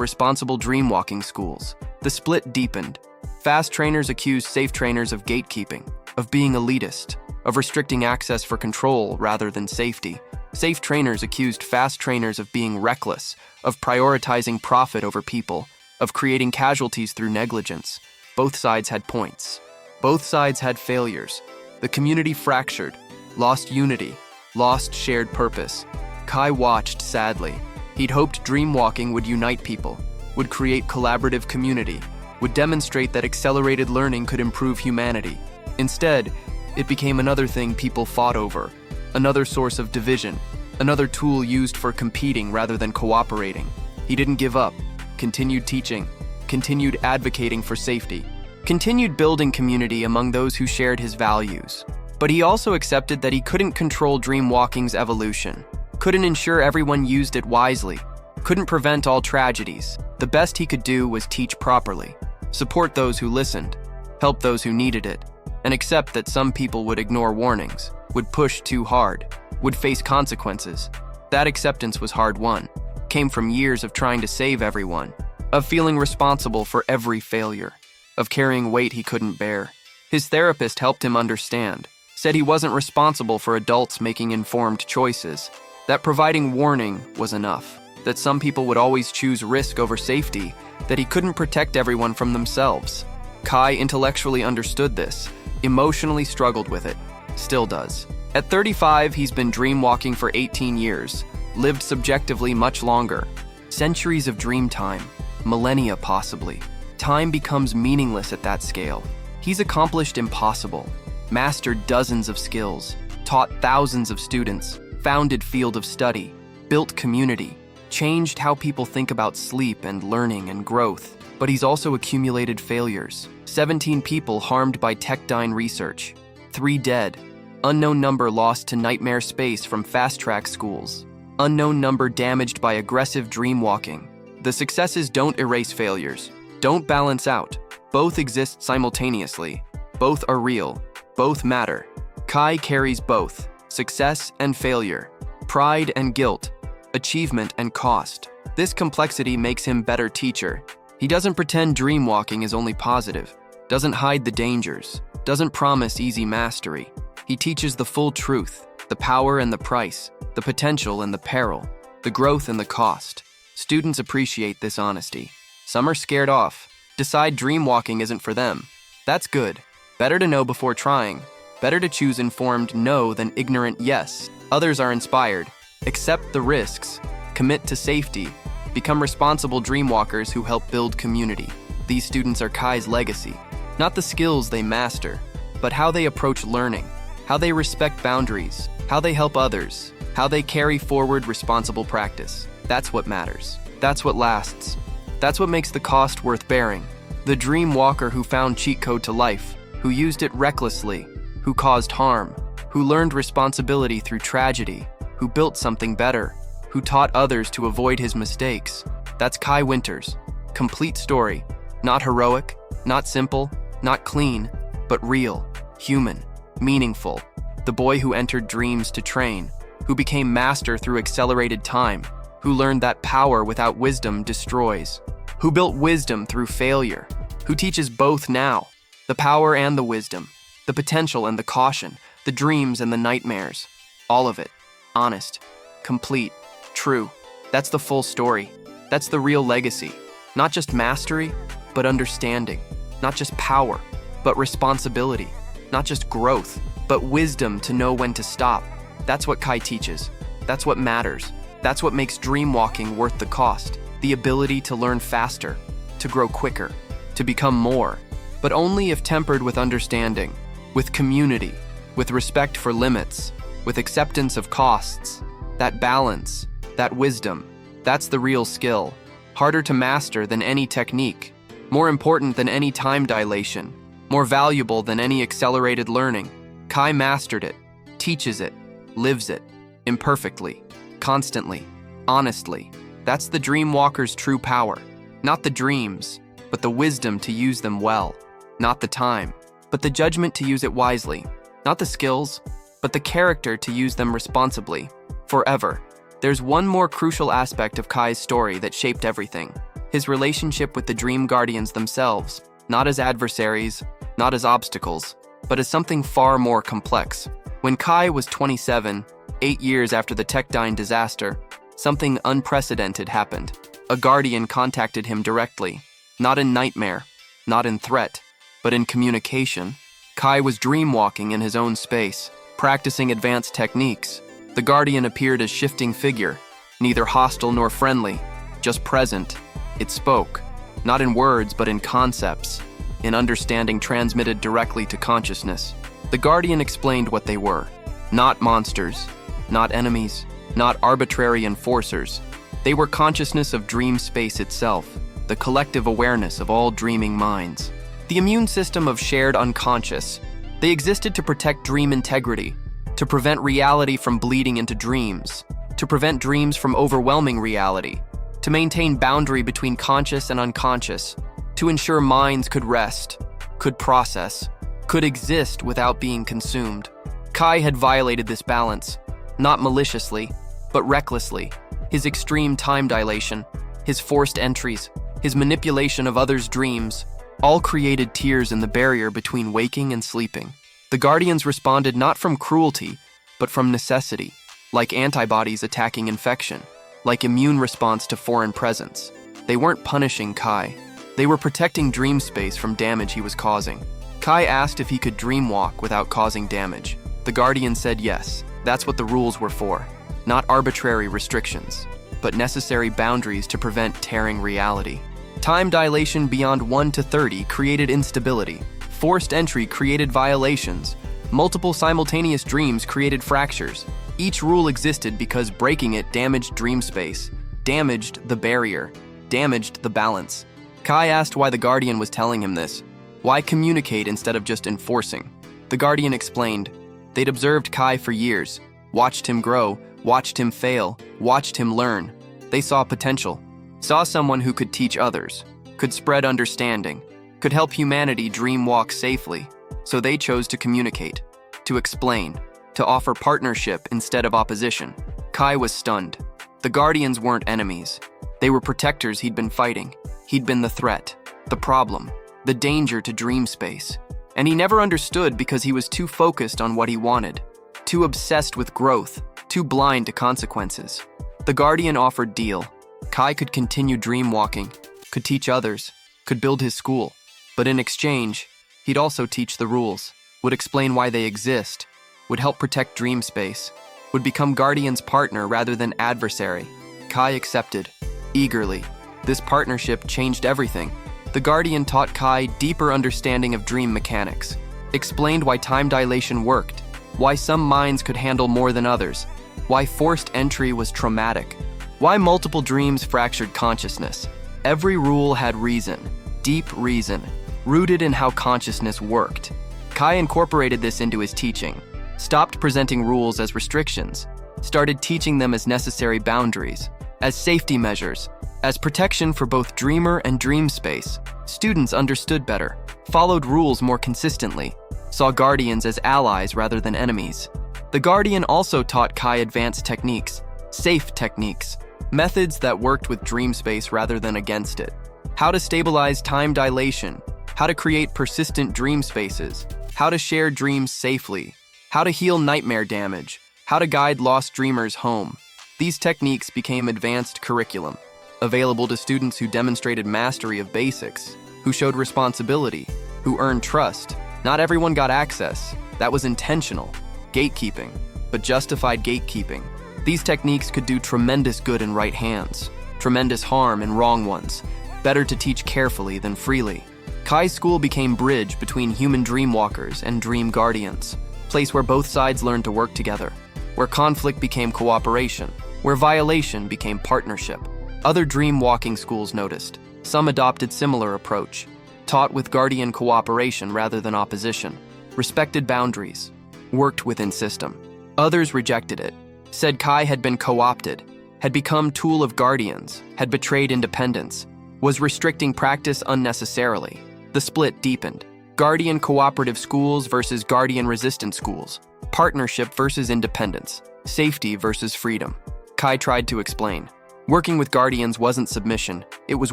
responsible dream walking schools. The split deepened. Fast trainers accused safe trainers of gatekeeping, of being elitist, of restricting access for control rather than safety. Safe trainers accused fast trainers of being reckless, of prioritizing profit over people, of creating casualties through negligence. Both sides had points. Both sides had failures. The community fractured, lost unity, lost shared purpose. Kai watched sadly. He'd hoped dream walking would unite people, would create collaborative community, would demonstrate that accelerated learning could improve humanity. Instead, it became another thing people fought over, another source of division, another tool used for competing rather than cooperating. He didn't give up, continued teaching, continued advocating for safety, continued building community among those who shared his values. But he also accepted that he couldn't control dream walking's evolution, couldn't ensure everyone used it wisely, couldn't prevent all tragedies. The best he could do was teach properly, support those who listened, help those who needed it, and accept that some people would ignore warnings, would push too hard, would face consequences. That acceptance was hard-won, came from years of trying to save everyone, of feeling responsible for every failure, of carrying weight he couldn't bear. His therapist helped him understand, said he wasn't responsible for adults making informed choices, that providing warning was enough, that some people would always choose risk over safety, that he couldn't protect everyone from themselves. Kai intellectually understood this, emotionally struggled with it, still does. At 35, he's been dreamwalking for 18 years, lived subjectively much longer. Centuries of dream time, millennia possibly. Time becomes meaningless at that scale. He's accomplished impossible, mastered dozens of skills, taught thousands of students, founded field of study, built community, changed how people think about sleep and learning and growth. But he's also accumulated failures. 17 people harmed by Techdine research, 3 dead, unknown number lost to nightmare space from fast-track schools, unknown number damaged by aggressive dreamwalking. The successes don't erase failures, don't balance out. Both exist simultaneously. Both are real. Both matter. Kai carries both, success and failure, pride and guilt, achievement and cost. This complexity makes him better teacher. He doesn't pretend dreamwalking is only positive, doesn't hide the dangers, doesn't promise easy mastery. He teaches the full truth, the power and the price, the potential and the peril, the growth and the cost. Students appreciate this honesty. Some are scared off, decide dreamwalking isn't for them. That's good. Better to know before trying. Better to choose informed no than ignorant yes. Others are inspired. Accept the risks. Commit to safety. Become responsible dreamwalkers who help build community. These students are Kai's legacy. Not the skills they master, but how they approach learning, how they respect boundaries, how they help others, how they carry forward responsible practice. That's what matters. That's what lasts. That's what makes the cost worth bearing. The dream walker who found cheat code to life, who used it recklessly, who caused harm, who learned responsibility through tragedy, who built something better, who taught others to avoid his mistakes. That's Kai Winters. Complete story. Not heroic, not simple, not clean, but real, human, meaningful. The boy who entered dreams to train, who became master through accelerated time, who learned that power without wisdom destroys, who built wisdom through failure, who teaches both now, the power and the wisdom, the potential and the caution, the dreams and the nightmares. All of it. Honest, complete, true. That's the full story. That's the real legacy. Not just mastery, but understanding. Not just power, but responsibility. Not just growth, but wisdom to know when to stop. That's what Kai teaches. That's what matters. That's what makes dreamwalking worth the cost. The ability to learn faster, to grow quicker, to become more, but only if tempered with understanding, with community, with respect for limits, with acceptance of costs. That balance, that wisdom, that's the real skill. Harder to master than any technique, more important than any time dilation, more valuable than any accelerated learning. Kai mastered it, teaches it, lives it, imperfectly, constantly, honestly. That's the dream walker's true power. Not the dreams, but the wisdom to use them well. Not the time, but the judgment to use it wisely. Not the skills, but the character to use them responsibly. Forever. There's one more crucial aspect of Kai's story that shaped everything. His relationship with the Dream Guardians themselves, not as adversaries, not as obstacles, but as something far more complex. When Kai was 27, 8 years after the Techdine disaster, something unprecedented happened. A guardian contacted him directly, not in nightmare, not in threat, but in communication. Kai was dreamwalking in his own space, practicing advanced techniques. The guardian appeared as shifting figure, neither hostile nor friendly, just present. It spoke, not in words but in concepts, in understanding transmitted directly to consciousness. The guardian explained what they were. Not monsters, not enemies, not arbitrary enforcers. They were consciousness of dream space itself, the collective awareness of all dreaming minds. The immune system of shared unconscious. They existed to protect dream integrity, to prevent reality from bleeding into dreams, to prevent dreams from overwhelming reality, to maintain boundary between conscious and unconscious, to ensure minds could rest, could process, could exist without being consumed. Kai had violated this balance, not maliciously, but recklessly. His extreme time dilation, his forced entries, his manipulation of others' dreams, all created tears in the barrier between waking and sleeping. The Guardians responded not from cruelty, but from necessity, like antibodies attacking infection, like immune response to foreign presence. They weren't punishing Kai. They were protecting dream space from damage he was causing. Kai asked if he could dreamwalk without causing damage. The Guardian said yes, that's what the rules were for. Not arbitrary restrictions, but necessary boundaries to prevent tearing reality. Time dilation beyond 1 to 30 created instability. Forced entry created violations. Multiple simultaneous dreams created fractures. Each rule existed because breaking it damaged dream space, damaged the barrier, damaged the balance. Kai asked why the Guardian was telling him this. Why communicate instead of just enforcing? The Guardian explained. They'd observed Kai for years, watched him grow, watched him fail, watched him learn. They saw potential, saw someone who could teach others, could spread understanding, could help humanity dream walk safely. So they chose to communicate, to explain, to offer partnership instead of opposition. Kai was stunned. The Guardians weren't enemies. They were protectors he'd been fighting. He'd been the threat, the problem, the danger to dream space. And he never understood because he was too focused on what he wanted, too obsessed with growth, too blind to consequences. The Guardian offered deal. Kai could continue dream walking, could teach others, could build his school. But in exchange, he'd also teach the rules, would explain why they exist, would help protect dream space, would become Guardian's partner rather than adversary. Kai accepted, eagerly. This partnership changed everything. The Guardian taught Kai deeper understanding of dream mechanics, explained why time dilation worked, why some minds could handle more than others, why forced entry was traumatic, why multiple dreams fractured consciousness. Every rule had reason, deep reason, rooted in how consciousness worked. Kai incorporated this into his teaching, stopped presenting rules as restrictions, started teaching them as necessary boundaries, as safety measures, as protection for both dreamer and dream space. Students understood better, followed rules more consistently, saw Guardians as allies rather than enemies. The Guardian also taught Kai advanced techniques, safe techniques, methods that worked with dream space rather than against it. How to stabilize time dilation, how to create persistent dream spaces, how to share dreams safely, how to heal nightmare damage, how to guide lost dreamers home. These techniques became advanced curriculum, available to students who demonstrated mastery of basics, who showed responsibility, who earned trust. Not everyone got access. That was intentional. Gatekeeping, but justified gatekeeping. These techniques could do tremendous good in right hands, tremendous harm in wrong ones. Better to teach carefully than freely. Kai's school became bridge between human dreamwalkers and dream guardians, place where both sides learned to work together, where conflict became cooperation, where violation became partnership. Other dream-walking schools noticed. Some adopted similar approach, taught with guardian cooperation rather than opposition, respected boundaries, worked within system. Others rejected it, said Kai had been co-opted, had become tool of guardians, had betrayed independence, was restricting practice unnecessarily. The split deepened. Guardian cooperative schools versus guardian resistant schools. Partnership versus independence. Safety versus freedom. Kai tried to explain. Working with guardians wasn't submission, it was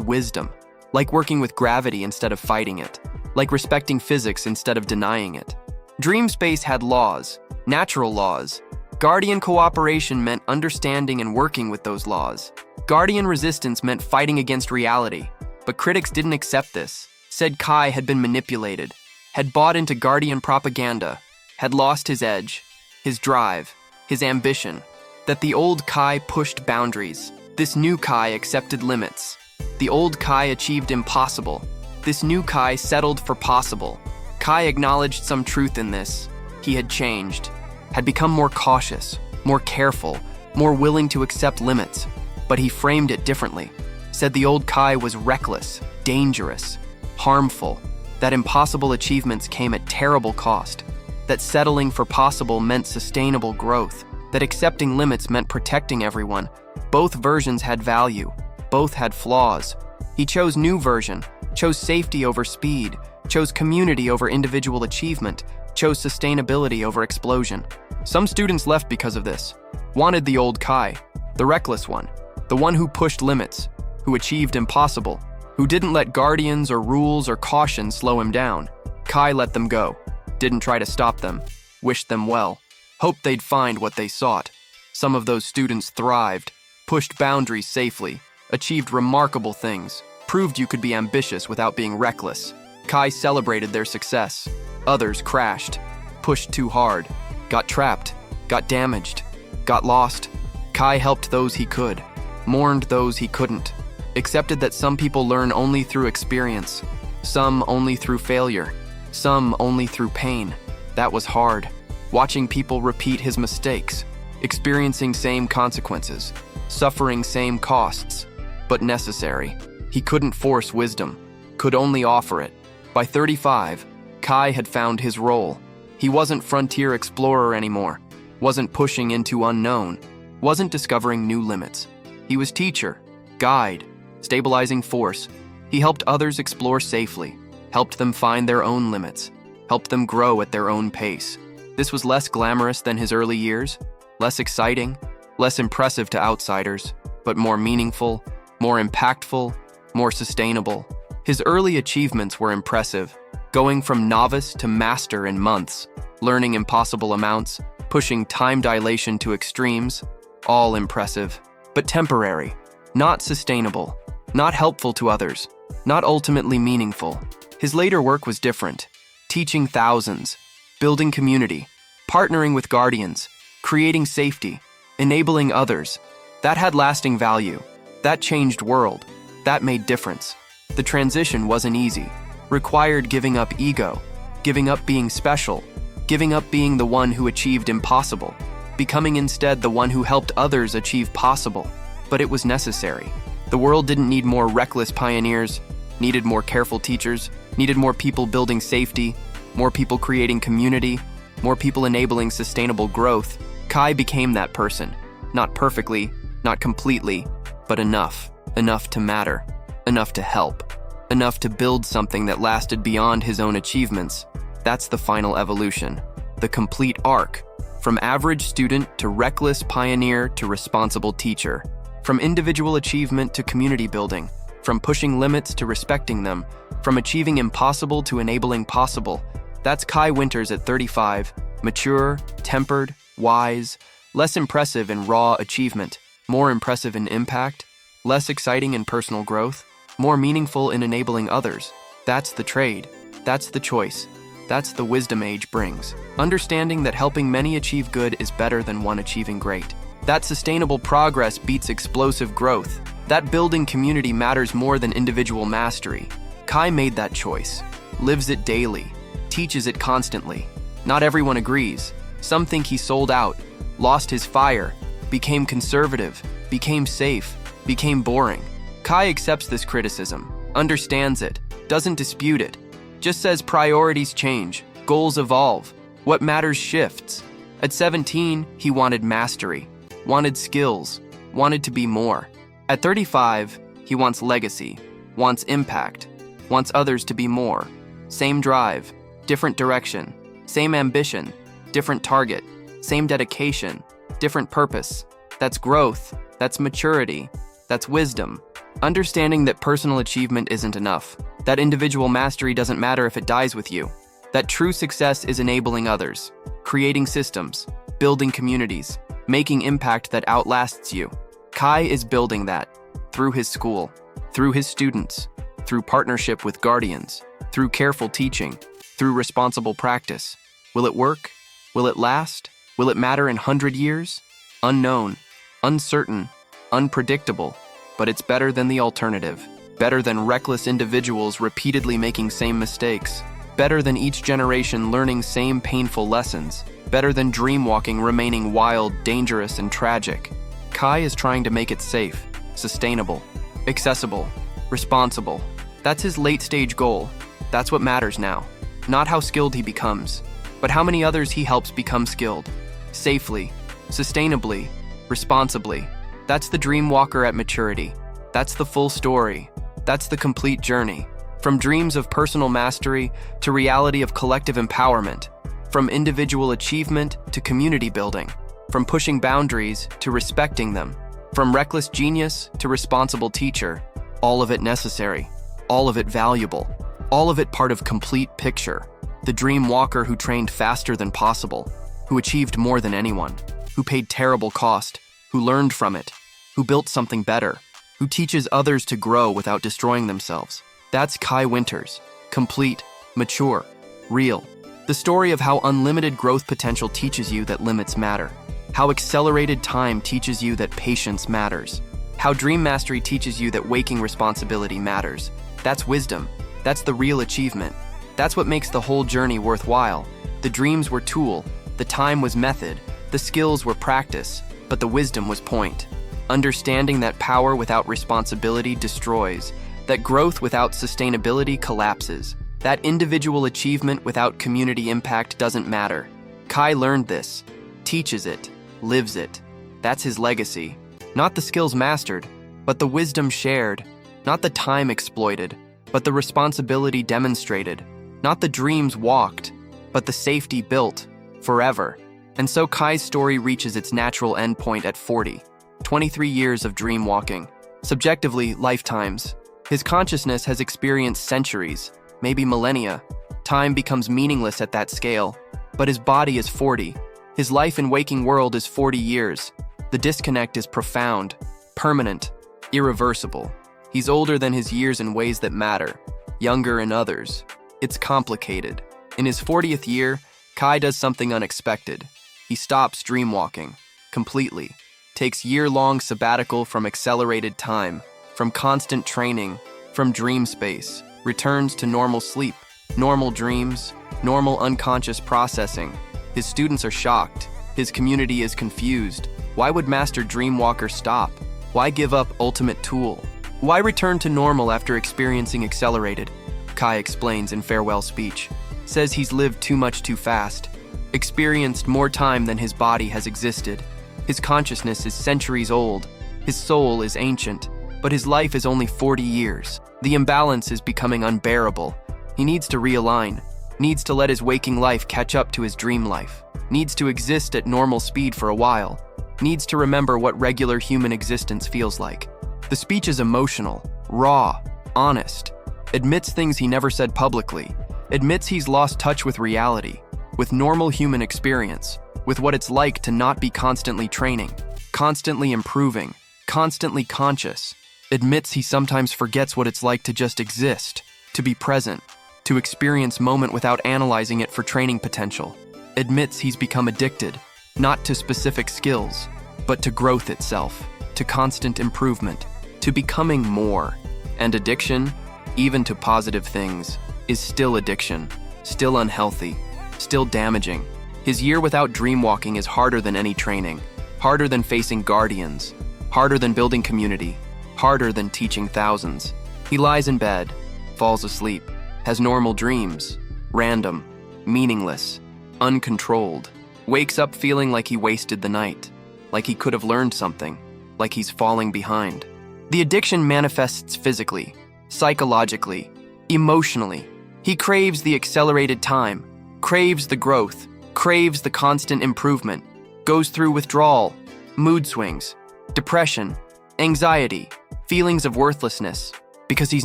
wisdom. Like working with gravity instead of fighting it. Like respecting physics instead of denying it. Dream space had laws, natural laws. Guardian cooperation meant understanding and working with those laws. Guardian resistance meant fighting against reality. But critics didn't accept this, said Kai had been manipulated, had bought into guardian propaganda, had lost his edge, his drive, his ambition, that the old Kai pushed boundaries. This new Kai accepted limits. The old Kai achieved impossible. This new Kai settled for possible. Kai acknowledged some truth in this. He had changed, had become more cautious, more careful, more willing to accept limits. But he framed it differently, said the old Kai was reckless, dangerous, harmful, that impossible achievements came at terrible cost, that settling for possible meant sustainable growth, that accepting limits meant protecting everyone. Both versions had value, both had flaws. He chose new version, chose safety over speed, chose community over individual achievement, chose sustainability over explosion. Some students left because of this, wanted the old Kai, the reckless one, the one who pushed limits, who achieved impossible, who didn't let guardians or rules or caution slow him down. Kai let them go, didn't try to stop them, wished them well, hoped they'd find what they sought. Some of those students thrived, pushed boundaries safely, achieved remarkable things, proved you could be ambitious without being reckless. Kai celebrated their success. Others crashed, pushed too hard, got trapped, got damaged, got lost. Kai helped those he could, mourned those he couldn't, accepted that some people learn only through experience, some only through failure, some only through pain. That was hard. Watching people repeat his mistakes, experiencing same consequences, suffering same costs, but necessary. He couldn't force wisdom, could only offer it. By 35, Kai had found his role. He wasn't frontier explorer anymore, wasn't pushing into unknown, wasn't discovering new limits. He was teacher, guide, stabilizing force. He helped others explore safely, helped them find their own limits, helped them grow at their own pace. This was less glamorous than his early years, less exciting, less impressive to outsiders, but more meaningful, more impactful, more sustainable. His early achievements were impressive, going from novice to master in months, learning impossible amounts, pushing time dilation to extremes, all impressive, but temporary, not sustainable, not helpful to others, not ultimately meaningful. His later work was different, teaching thousands, building community, partnering with guardians, creating safety, enabling others. That had lasting value. That changed world. That made difference. The transition wasn't easy. Required giving up ego, giving up being special, giving up being the one who achieved impossible, becoming instead the one who helped others achieve possible. But it was necessary. The world didn't need more reckless pioneers, needed more careful teachers, needed more people building safety, more people creating community, more people enabling sustainable growth. Kai became that person. Not perfectly, not completely, but enough. Enough to matter. Enough to help. Enough to build something that lasted beyond his own achievements. That's the final evolution. The complete arc. From average student to reckless pioneer to responsible teacher. From individual achievement to community building. From pushing limits to respecting them. From achieving impossible to enabling possible. That's Kai Winters at 35. Mature, tempered, wise, less impressive in raw achievement, more impressive in impact, less exciting in personal growth, more meaningful in enabling others. That's the trade. That's the choice. That's the wisdom age brings. Understanding that helping many achieve good is better than one achieving great. That sustainable progress beats explosive growth. That building community matters more than individual mastery. Kai made that choice, lives it daily, teaches it constantly. Not everyone agrees. Some think he sold out, lost his fire, became conservative, became safe, became boring. Kai accepts this criticism, understands it, doesn't dispute it, just says priorities change, goals evolve, what matters shifts. At 17, he wanted mastery, wanted skills, wanted to be more. At 35, he wants legacy, wants impact, wants others to be more. Same drive, different direction, same ambition, different target, same dedication, different purpose. That's growth, that's maturity, that's wisdom. Understanding that personal achievement isn't enough, that individual mastery doesn't matter if it dies with you, that true success is enabling others, creating systems, building communities, making impact that outlasts you. Kai is building that through his school, through his students, through partnership with guardians, through careful teaching, through responsible practice. Will it work? Will it last? Will it matter in 100 years? Unknown, uncertain, unpredictable, but it's better than the alternative. Better than reckless individuals repeatedly making same mistakes. Better than each generation learning same painful lessons. Better than dreamwalking remaining wild, dangerous, and tragic. Kai is trying to make it safe, sustainable, accessible, responsible. That's his late-stage goal. That's what matters now. Not how skilled he becomes, but how many others he helps become skilled. Safely, sustainably, responsibly. That's the dreamwalker at maturity. That's the full story. That's the complete journey. From dreams of personal mastery to reality of collective empowerment. From individual achievement to community building. From pushing boundaries to respecting them. From reckless genius to responsible teacher. All of it necessary. All of it valuable. All of it part of complete picture. The dream walker who trained faster than possible. Who achieved more than anyone. Who paid terrible cost. Who learned from it. Who built something better. Who teaches others to grow without destroying themselves. That's Kai Winters. Complete, mature, real. The story of how unlimited growth potential teaches you that limits matter. How accelerated time teaches you that patience matters. How dream mastery teaches you that waking responsibility matters. That's wisdom. That's the real achievement. That's what makes the whole journey worthwhile. The dreams were tool, the time was method, the skills were practice, but the wisdom was point. Understanding that power without responsibility destroys, that growth without sustainability collapses, that individual achievement without community impact doesn't matter. Kai learned this, teaches it, lives it. That's his legacy. Not the skills mastered, but the wisdom shared. Not the time exploited, but the responsibility demonstrated. Not the dreams walked, but the safety built, forever. And so Kai's story reaches its natural endpoint at 40. 23 years of dream walking. Subjectively, lifetimes. His consciousness has experienced centuries, maybe millennia. Time becomes meaningless at that scale, but his body is 40. His life in waking world is 40 years. The disconnect is profound, permanent, irreversible. He's older than his years in ways that matter, younger in others. It's complicated. In his 40th year, Kai does something unexpected. He stops dream walking, completely. Takes year-long sabbatical from accelerated time, from constant training, from dream space. Returns to normal sleep, normal dreams, normal unconscious processing. His students are shocked. His community is confused. Why would Master Dreamwalker stop? Why give up ultimate tool? Why return to normal after experiencing accelerated? Kai explains in farewell speech. Says he's lived too much too fast. Experienced more time than his body has existed. His consciousness is centuries old. His soul is ancient. But his life is only 40 years. The imbalance is becoming unbearable. He needs to realign. Needs to let his waking life catch up to his dream life. Needs to exist at normal speed for a while. Needs to remember what regular human existence feels like. The speech is emotional, raw, honest. Admits things he never said publicly. Admits he's lost touch with reality, with normal human experience, with what it's like to not be constantly training, constantly improving, constantly conscious. Admits he sometimes forgets what it's like to just exist, to be present, to experience moment without analyzing it for training potential. Admits he's become addicted, not to specific skills, but to growth itself, to constant improvement, to becoming more. And addiction, even to positive things, is still addiction, still unhealthy, still damaging. His year without dreamwalking is harder than any training, harder than facing guardians, harder than building community, harder than teaching thousands. He lies in bed, falls asleep, has normal dreams, random, meaningless, uncontrolled, wakes up feeling like he wasted the night, like he could have learned something, like he's falling behind. The addiction manifests physically, psychologically, emotionally. He craves the accelerated time, craves the growth, craves the constant improvement, goes through withdrawal, mood swings, depression, anxiety, feelings of worthlessness, because he's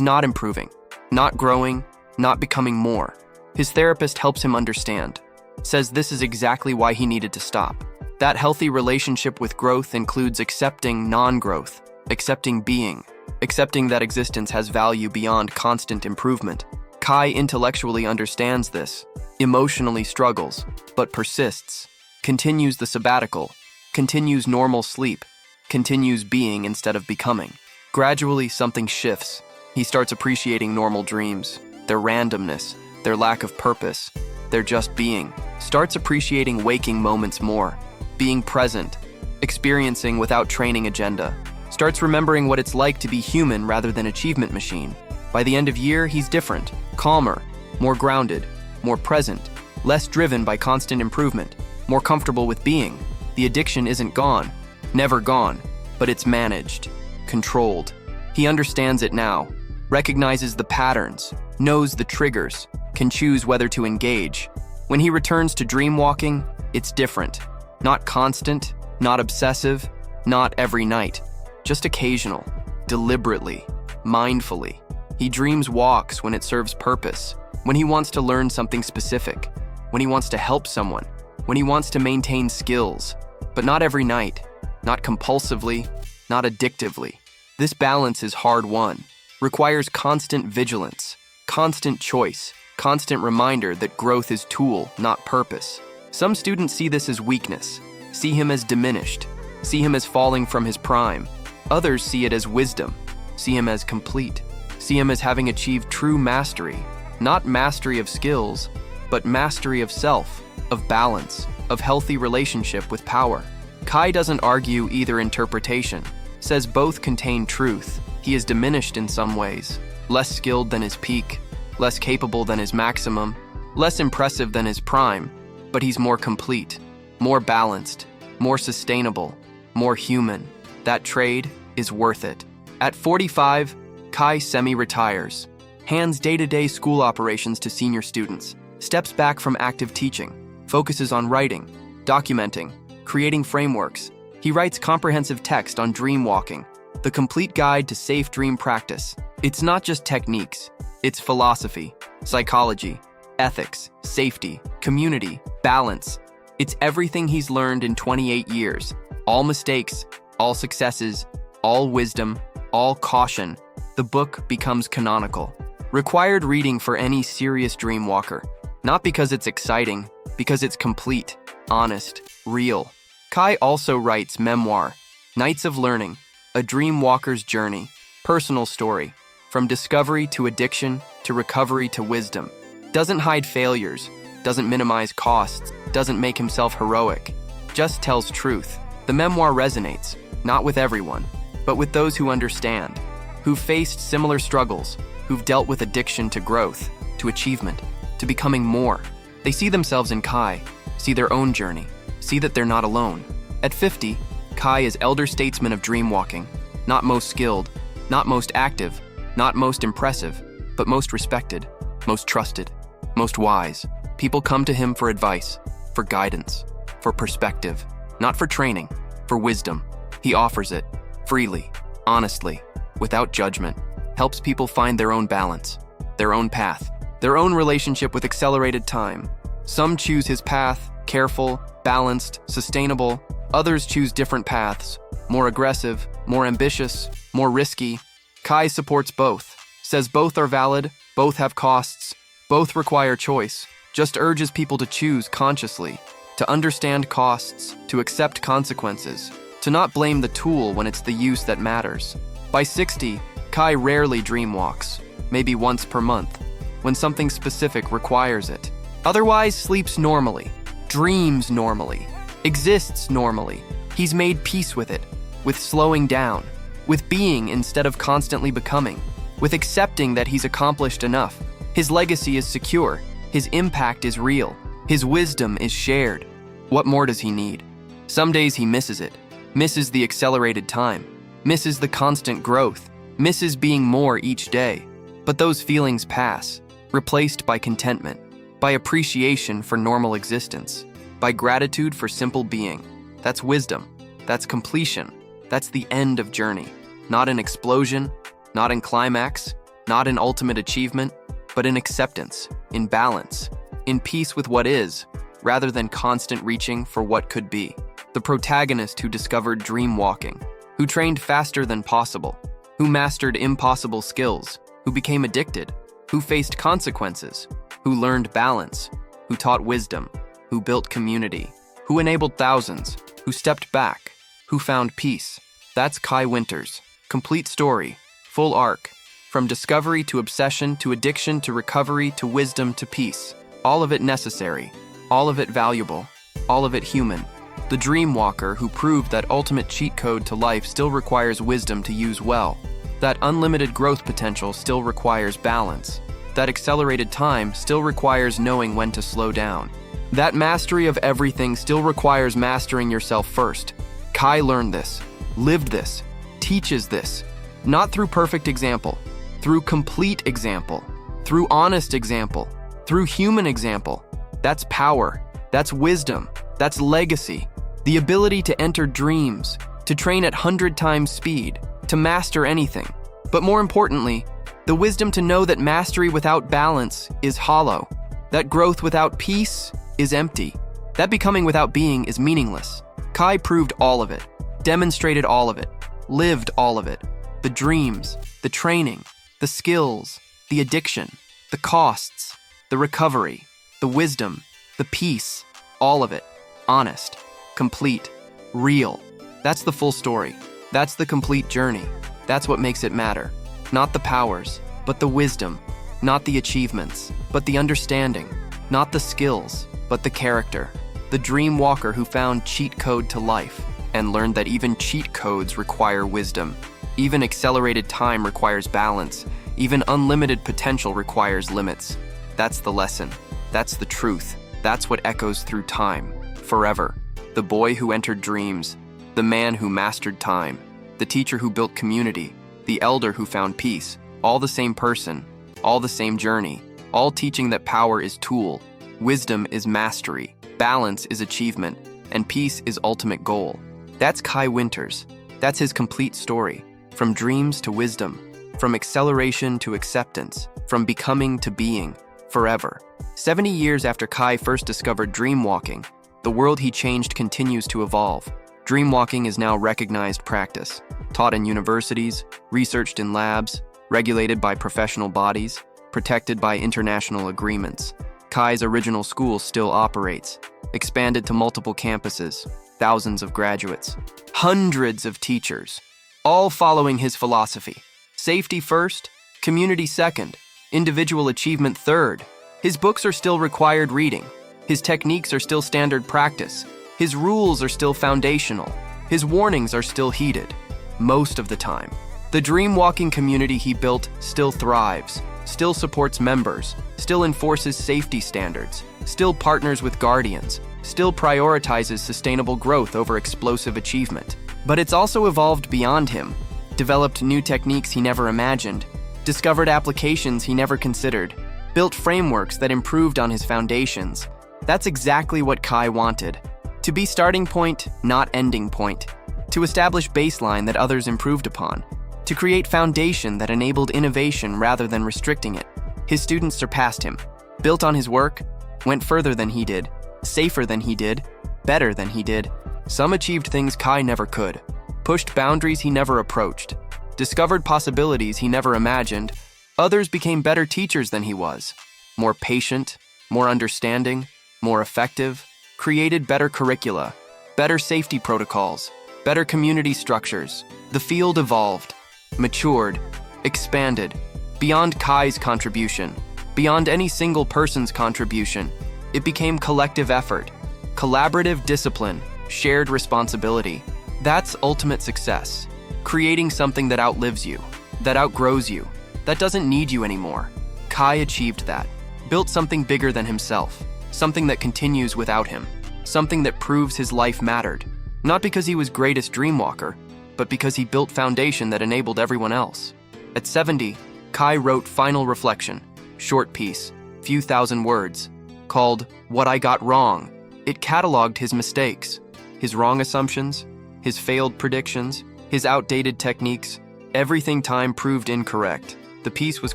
not improving, not growing, not becoming more. His therapist helps him understand, says this is exactly why he needed to stop. That healthy relationship with growth includes accepting non-growth, accepting being, accepting that existence has value beyond constant improvement. Kai intellectually understands this, emotionally struggles, but persists, continues the sabbatical, continues normal sleep, continues being instead of becoming. Gradually, something shifts. He starts appreciating normal dreams, their randomness, their lack of purpose, their just being. Starts appreciating waking moments more, being present, experiencing without training agenda. Starts remembering what it's like to be human rather than achievement machine. By the end of year, he's different, calmer, more grounded, more present, less driven by constant improvement, more comfortable with being. The addiction isn't gone, never gone, but it's managed, controlled. He understands it now, recognizes the patterns, knows the triggers, can choose whether to engage. When he returns to dreamwalking, it's different. Not constant, not obsessive, not every night. Just occasional, deliberately, mindfully. He dreams walks when it serves purpose, when he wants to learn something specific, when he wants to help someone, when he wants to maintain skills, but not every night, not compulsively, not addictively. This balance is hard won, requires constant vigilance, constant choice, Constant reminder that growth is tool, not purpose. Some students see this as weakness, see him as diminished, see him as falling from his prime. Others see it as wisdom, see him as complete, see him as having achieved true mastery, not mastery of skills, but mastery of self, of balance, of healthy relationship with power. Kai doesn't argue either interpretation, says both contain truth. He is diminished in some ways, less skilled than his peak, less capable than his maximum, less impressive than his prime, but he's more complete, more balanced, more sustainable, more human. That trade is worth it. At 45, Kai semi-retires, hands day-to-day school operations to senior students, steps back from active teaching, focuses on writing, documenting, creating frameworks. He writes comprehensive text on dream walking, the complete guide to safe dream practice. It's not just techniques, it's philosophy, psychology, ethics, safety, community, balance. It's everything he's learned in 28 years. All mistakes, all successes, all wisdom, all caution. The book becomes canonical. Required reading for any serious dream walker. Not because it's exciting, because it's complete, honest, real. Kai also writes memoir, Nights of Learning, A Dream Walker's Journey, personal story, from discovery to addiction to recovery to wisdom. Doesn't hide failures, doesn't minimize costs, doesn't make himself heroic, just tells truth. The memoir resonates, not with everyone, but with those who understand, who've faced similar struggles, who've dealt with addiction to growth, to achievement, to becoming more. They see themselves in Kai, see their own journey, see that they're not alone. At 50, Kai is elder statesman of dream walking, not most skilled, not most active, not most impressive, but most respected, most trusted, most wise. People come to him for advice, for guidance, for perspective, not for training, for wisdom. He offers it, freely, honestly, without judgment, helps people find their own balance, their own path, their own relationship with accelerated time. Some choose his path, careful, balanced, sustainable. Others choose different paths, more aggressive, more ambitious, more risky. Kai supports both, says both are valid, both have costs, both require choice, just urges people to choose consciously, to understand costs, to accept consequences, to not blame the tool when it's the use that matters. By 60, Kai rarely dream walks, maybe once per month, when something specific requires it. Otherwise, sleeps normally, dreams normally, exists normally. He's made peace with it, with slowing down, with being instead of constantly becoming, with accepting that he's accomplished enough. His legacy is secure, his impact is real, his wisdom is shared. What more does he need? Some days he misses it, misses the accelerated time, misses the constant growth, misses being more each day. But those feelings pass, replaced by contentment, by appreciation for normal existence, by gratitude for simple being. That's wisdom, that's completion, that's the end of journey. Not in explosion, not in climax, not in ultimate achievement, but in acceptance, in balance, in peace with what is, rather than constant reaching for what could be. The protagonist who discovered dream walking, who trained faster than possible, who mastered impossible skills, who became addicted, who faced consequences, who learned balance, who taught wisdom, who built community, who enabled thousands, who stepped back, who found peace. That's Kai Winters. Complete story, full arc, from discovery to obsession to addiction to recovery to wisdom to peace. All of it necessary, all of it valuable, all of it human. The dream walker who proved that ultimate cheat code to life still requires wisdom to use well. That unlimited growth potential still requires balance. That accelerated time still requires knowing when to slow down. That mastery of everything still requires mastering yourself first. Kai learned this, lived this, teaches this, not through perfect example, through complete example, through honest example, through human example. That's power, that's wisdom, that's legacy. The ability to enter dreams, to train at 100 times speed, to master anything. But more importantly, the wisdom to know that mastery without balance is hollow, that growth without peace is empty, that becoming without being is meaningless. Kai proved all of it, demonstrated all of it, lived all of it. The dreams, the training, the skills, the addiction, the costs, the recovery, the wisdom, the peace, all of it. Honest, complete, real. That's the full story. That's the complete journey. That's what makes it matter. Not the powers, but the wisdom. Not the achievements, but the understanding. Not the skills, but the character. The dream walker who found cheat code to life and learned that even cheat codes require wisdom. Even accelerated time requires balance. Even unlimited potential requires limits. That's the lesson. That's the truth. That's what echoes through time, forever. The boy who entered dreams, the man who mastered time, the teacher who built community, the elder who found peace, all the same person, all the same journey, all teaching that power is tool, wisdom is mastery, balance is achievement, and peace is ultimate goal. That's Kai Winters. That's his complete story. From dreams to wisdom, from acceleration to acceptance, from becoming to being, forever. 70 years after Kai first discovered dreamwalking, the world he changed continues to evolve. Dreamwalking is now recognized practice, taught in universities, researched in labs, regulated by professional bodies, protected by international agreements. Kai's original school still operates, expanded to multiple campuses, thousands of graduates, hundreds of teachers, all following his philosophy. Safety first, community second, individual achievement third. His books are still required reading. His techniques are still standard practice. His rules are still foundational. His warnings are still heeded. Most of the time. The dreamwalking community he built still thrives, still supports members, still enforces safety standards, still partners with guardians, still prioritizes sustainable growth over explosive achievement. But it's also evolved beyond him, developed new techniques he never imagined, discovered applications he never considered, built frameworks that improved on his foundations. That's exactly what Kai wanted. To be starting point, not ending point. To establish baseline that others improved upon. To create foundation that enabled innovation rather than restricting it. His students surpassed him, built on his work, went further than he did, safer than he did, better than he did. Some achieved things Kai never could, pushed boundaries he never approached, discovered possibilities he never imagined. Others became better teachers than he was, more patient, more understanding, more effective, created better curricula, better safety protocols, better community structures. The field evolved, matured, expanded, beyond Kai's contribution, beyond any single person's contribution. It became collective effort, collaborative discipline, shared responsibility. That's ultimate success. Creating something that outlives you, that outgrows you, that doesn't need you anymore. Kai achieved that, built something bigger than himself, something that continues without him, something that proves his life mattered, not because he was greatest dreamwalker, but because he built foundation that enabled everyone else. At 70, Kai wrote Final Reflection, short piece, few thousand words, called What I Got Wrong. It cataloged his mistakes, his wrong assumptions, his failed predictions, his outdated techniques, everything time proved incorrect. The piece was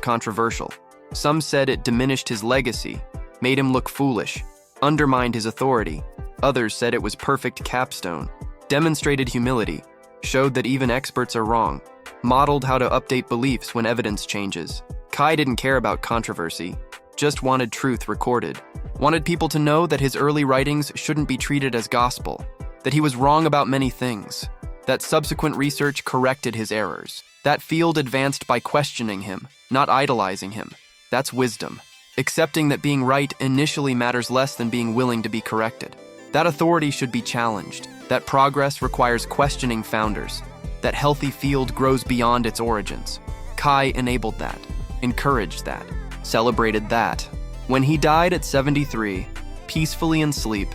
controversial. Some said it diminished his legacy, made him look foolish, undermined his authority. Others said it was perfect capstone, demonstrated humility, showed that even experts are wrong, modeled how to update beliefs when evidence changes. Kai didn't care about controversy, just wanted truth recorded. Wanted people to know that his early writings shouldn't be treated as gospel, that he was wrong about many things, that subsequent research corrected his errors. That field advanced by questioning him, not idolizing him. That's wisdom. Accepting that being right initially matters less than being willing to be corrected. That authority should be challenged. That progress requires questioning founders. That healthy field grows beyond its origins. Kai enabled that, encouraged that, celebrated that. When he died at 73, peacefully in sleep,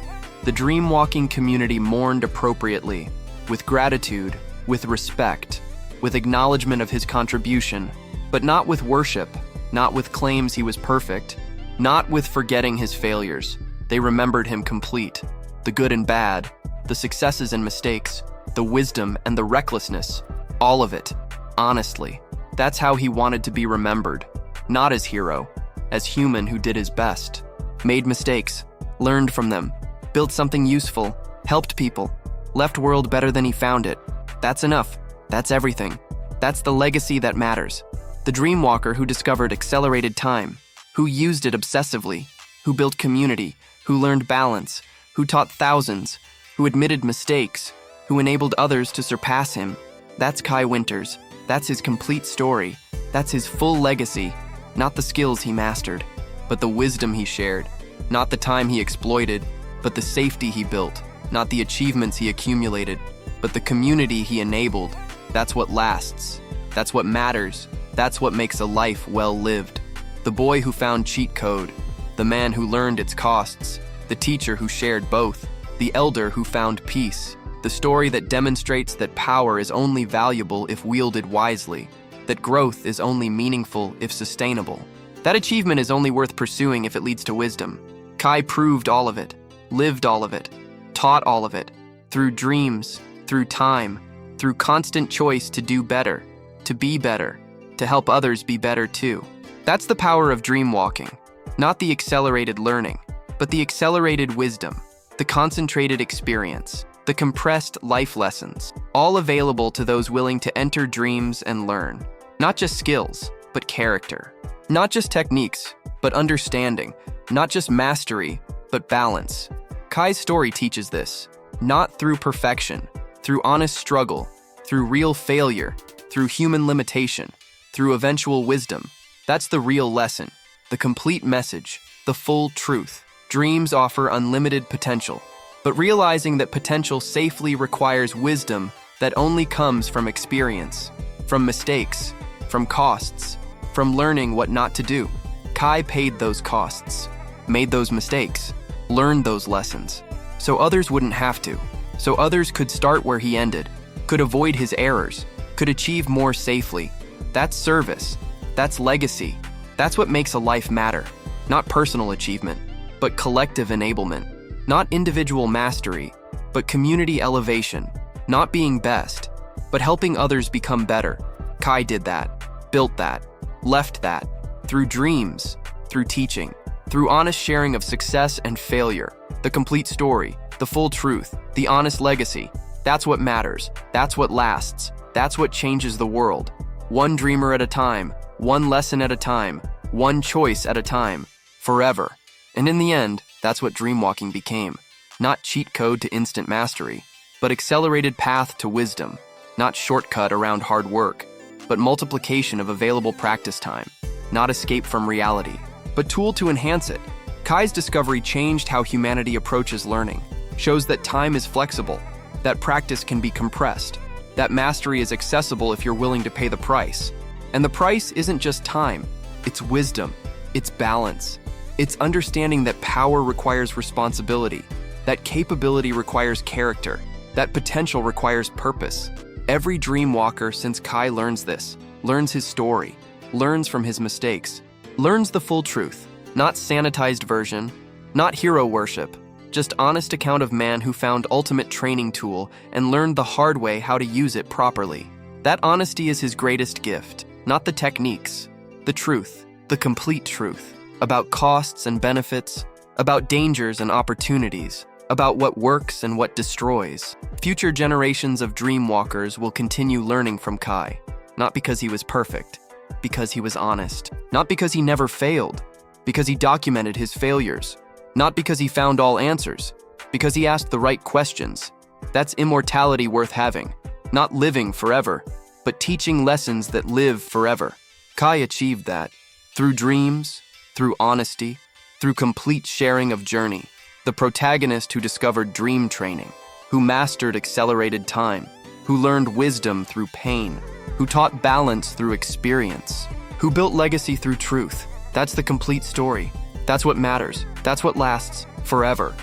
the dreamwalking community mourned appropriately, with gratitude, with respect, with acknowledgement of his contribution, but not with worship, not with claims he was perfect, not with forgetting his failures. They remembered him complete, the good and bad, the successes and mistakes, the wisdom and the recklessness, all of it, honestly. That's how he wanted to be remembered, not as hero, as human who did his best, made mistakes, learned from them, built something useful, helped people, left world better than he found it. That's enough. That's everything. That's the legacy that matters. The dreamwalker who discovered accelerated time, who used it obsessively, who built community, who learned balance, who taught thousands, who admitted mistakes, who enabled others to surpass him. That's Kai Winters. That's his complete story. That's his full legacy. Not the skills he mastered, but the wisdom he shared. Not the time he exploited, but the safety he built. Not the achievements he accumulated, but the community he enabled. That's what lasts. That's what matters. That's what makes a life well lived. The boy who found cheat code, the man who learned its costs, the teacher who shared both, the elder who found peace. The story that demonstrates that power is only valuable if wielded wisely, that growth is only meaningful if sustainable. That achievement is only worth pursuing if it leads to wisdom. Kai proved all of it, lived all of it, taught all of it, through dreams, through time, through constant choice to do better, to be better, to help others be better too. That's the power of dream walking. Not the accelerated learning, but the accelerated wisdom, the concentrated experience, the compressed life lessons, all available to those willing to enter dreams and learn. Not just skills, but character. Not just techniques, but understanding. Not just mastery, but balance. Kai's story teaches this, not through perfection, through honest struggle, through real failure, through human limitation, through eventual wisdom. That's the real lesson, the complete message, the full truth. Dreams offer unlimited potential, but realizing that potential safely requires wisdom that only comes from experience, from mistakes, from costs, from learning what not to do. Kai paid those costs, made those mistakes, learned those lessons, so others wouldn't have to, so others could start where he ended, could avoid his errors, could achieve more safely. That's service, that's legacy, that's what makes a life matter. Not personal achievement, but collective enablement. Not individual mastery, but community elevation. Not being best, but helping others become better. Kai did that, built that, left that, through dreams, through teaching, through honest sharing of success and failure, the complete story, the full truth, the honest legacy. That's what matters, that's what lasts, that's what changes the world. One dreamer at a time, one lesson at a time, one choice at a time, forever. And in the end, that's what dreamwalking became. Not cheat code to instant mastery, but accelerated path to wisdom. Not shortcut around hard work, but multiplication of available practice time. Not escape from reality, but tool to enhance it. Kai's discovery changed how humanity approaches learning, shows that time is flexible, that practice can be compressed, that mastery is accessible if you're willing to pay the price. And the price isn't just time, it's wisdom, it's balance. It's understanding that power requires responsibility, that capability requires character, that potential requires purpose. Every dream walker since Kai learns this, learns his story, learns from his mistakes, learns the full truth, not sanitized version, not hero worship, just honest account of man who found ultimate training tool and learned the hard way how to use it properly. That honesty is his greatest gift, not the techniques, the truth, the complete truth. About costs and benefits, about dangers and opportunities, about what works and what destroys. Future generations of dreamwalkers will continue learning from Kai, not because he was perfect, because he was honest. Not because he never failed, because he documented his failures. Not because he found all answers, because he asked the right questions. That's immortality worth having. Not living forever, but teaching lessons that live forever. Kai achieved that through dreams, through honesty, through complete sharing of journey. The protagonist who discovered dream training, who mastered accelerated time, who learned wisdom through pain, who taught balance through experience, who built legacy through truth. That's the complete story. That's what matters. That's what lasts forever.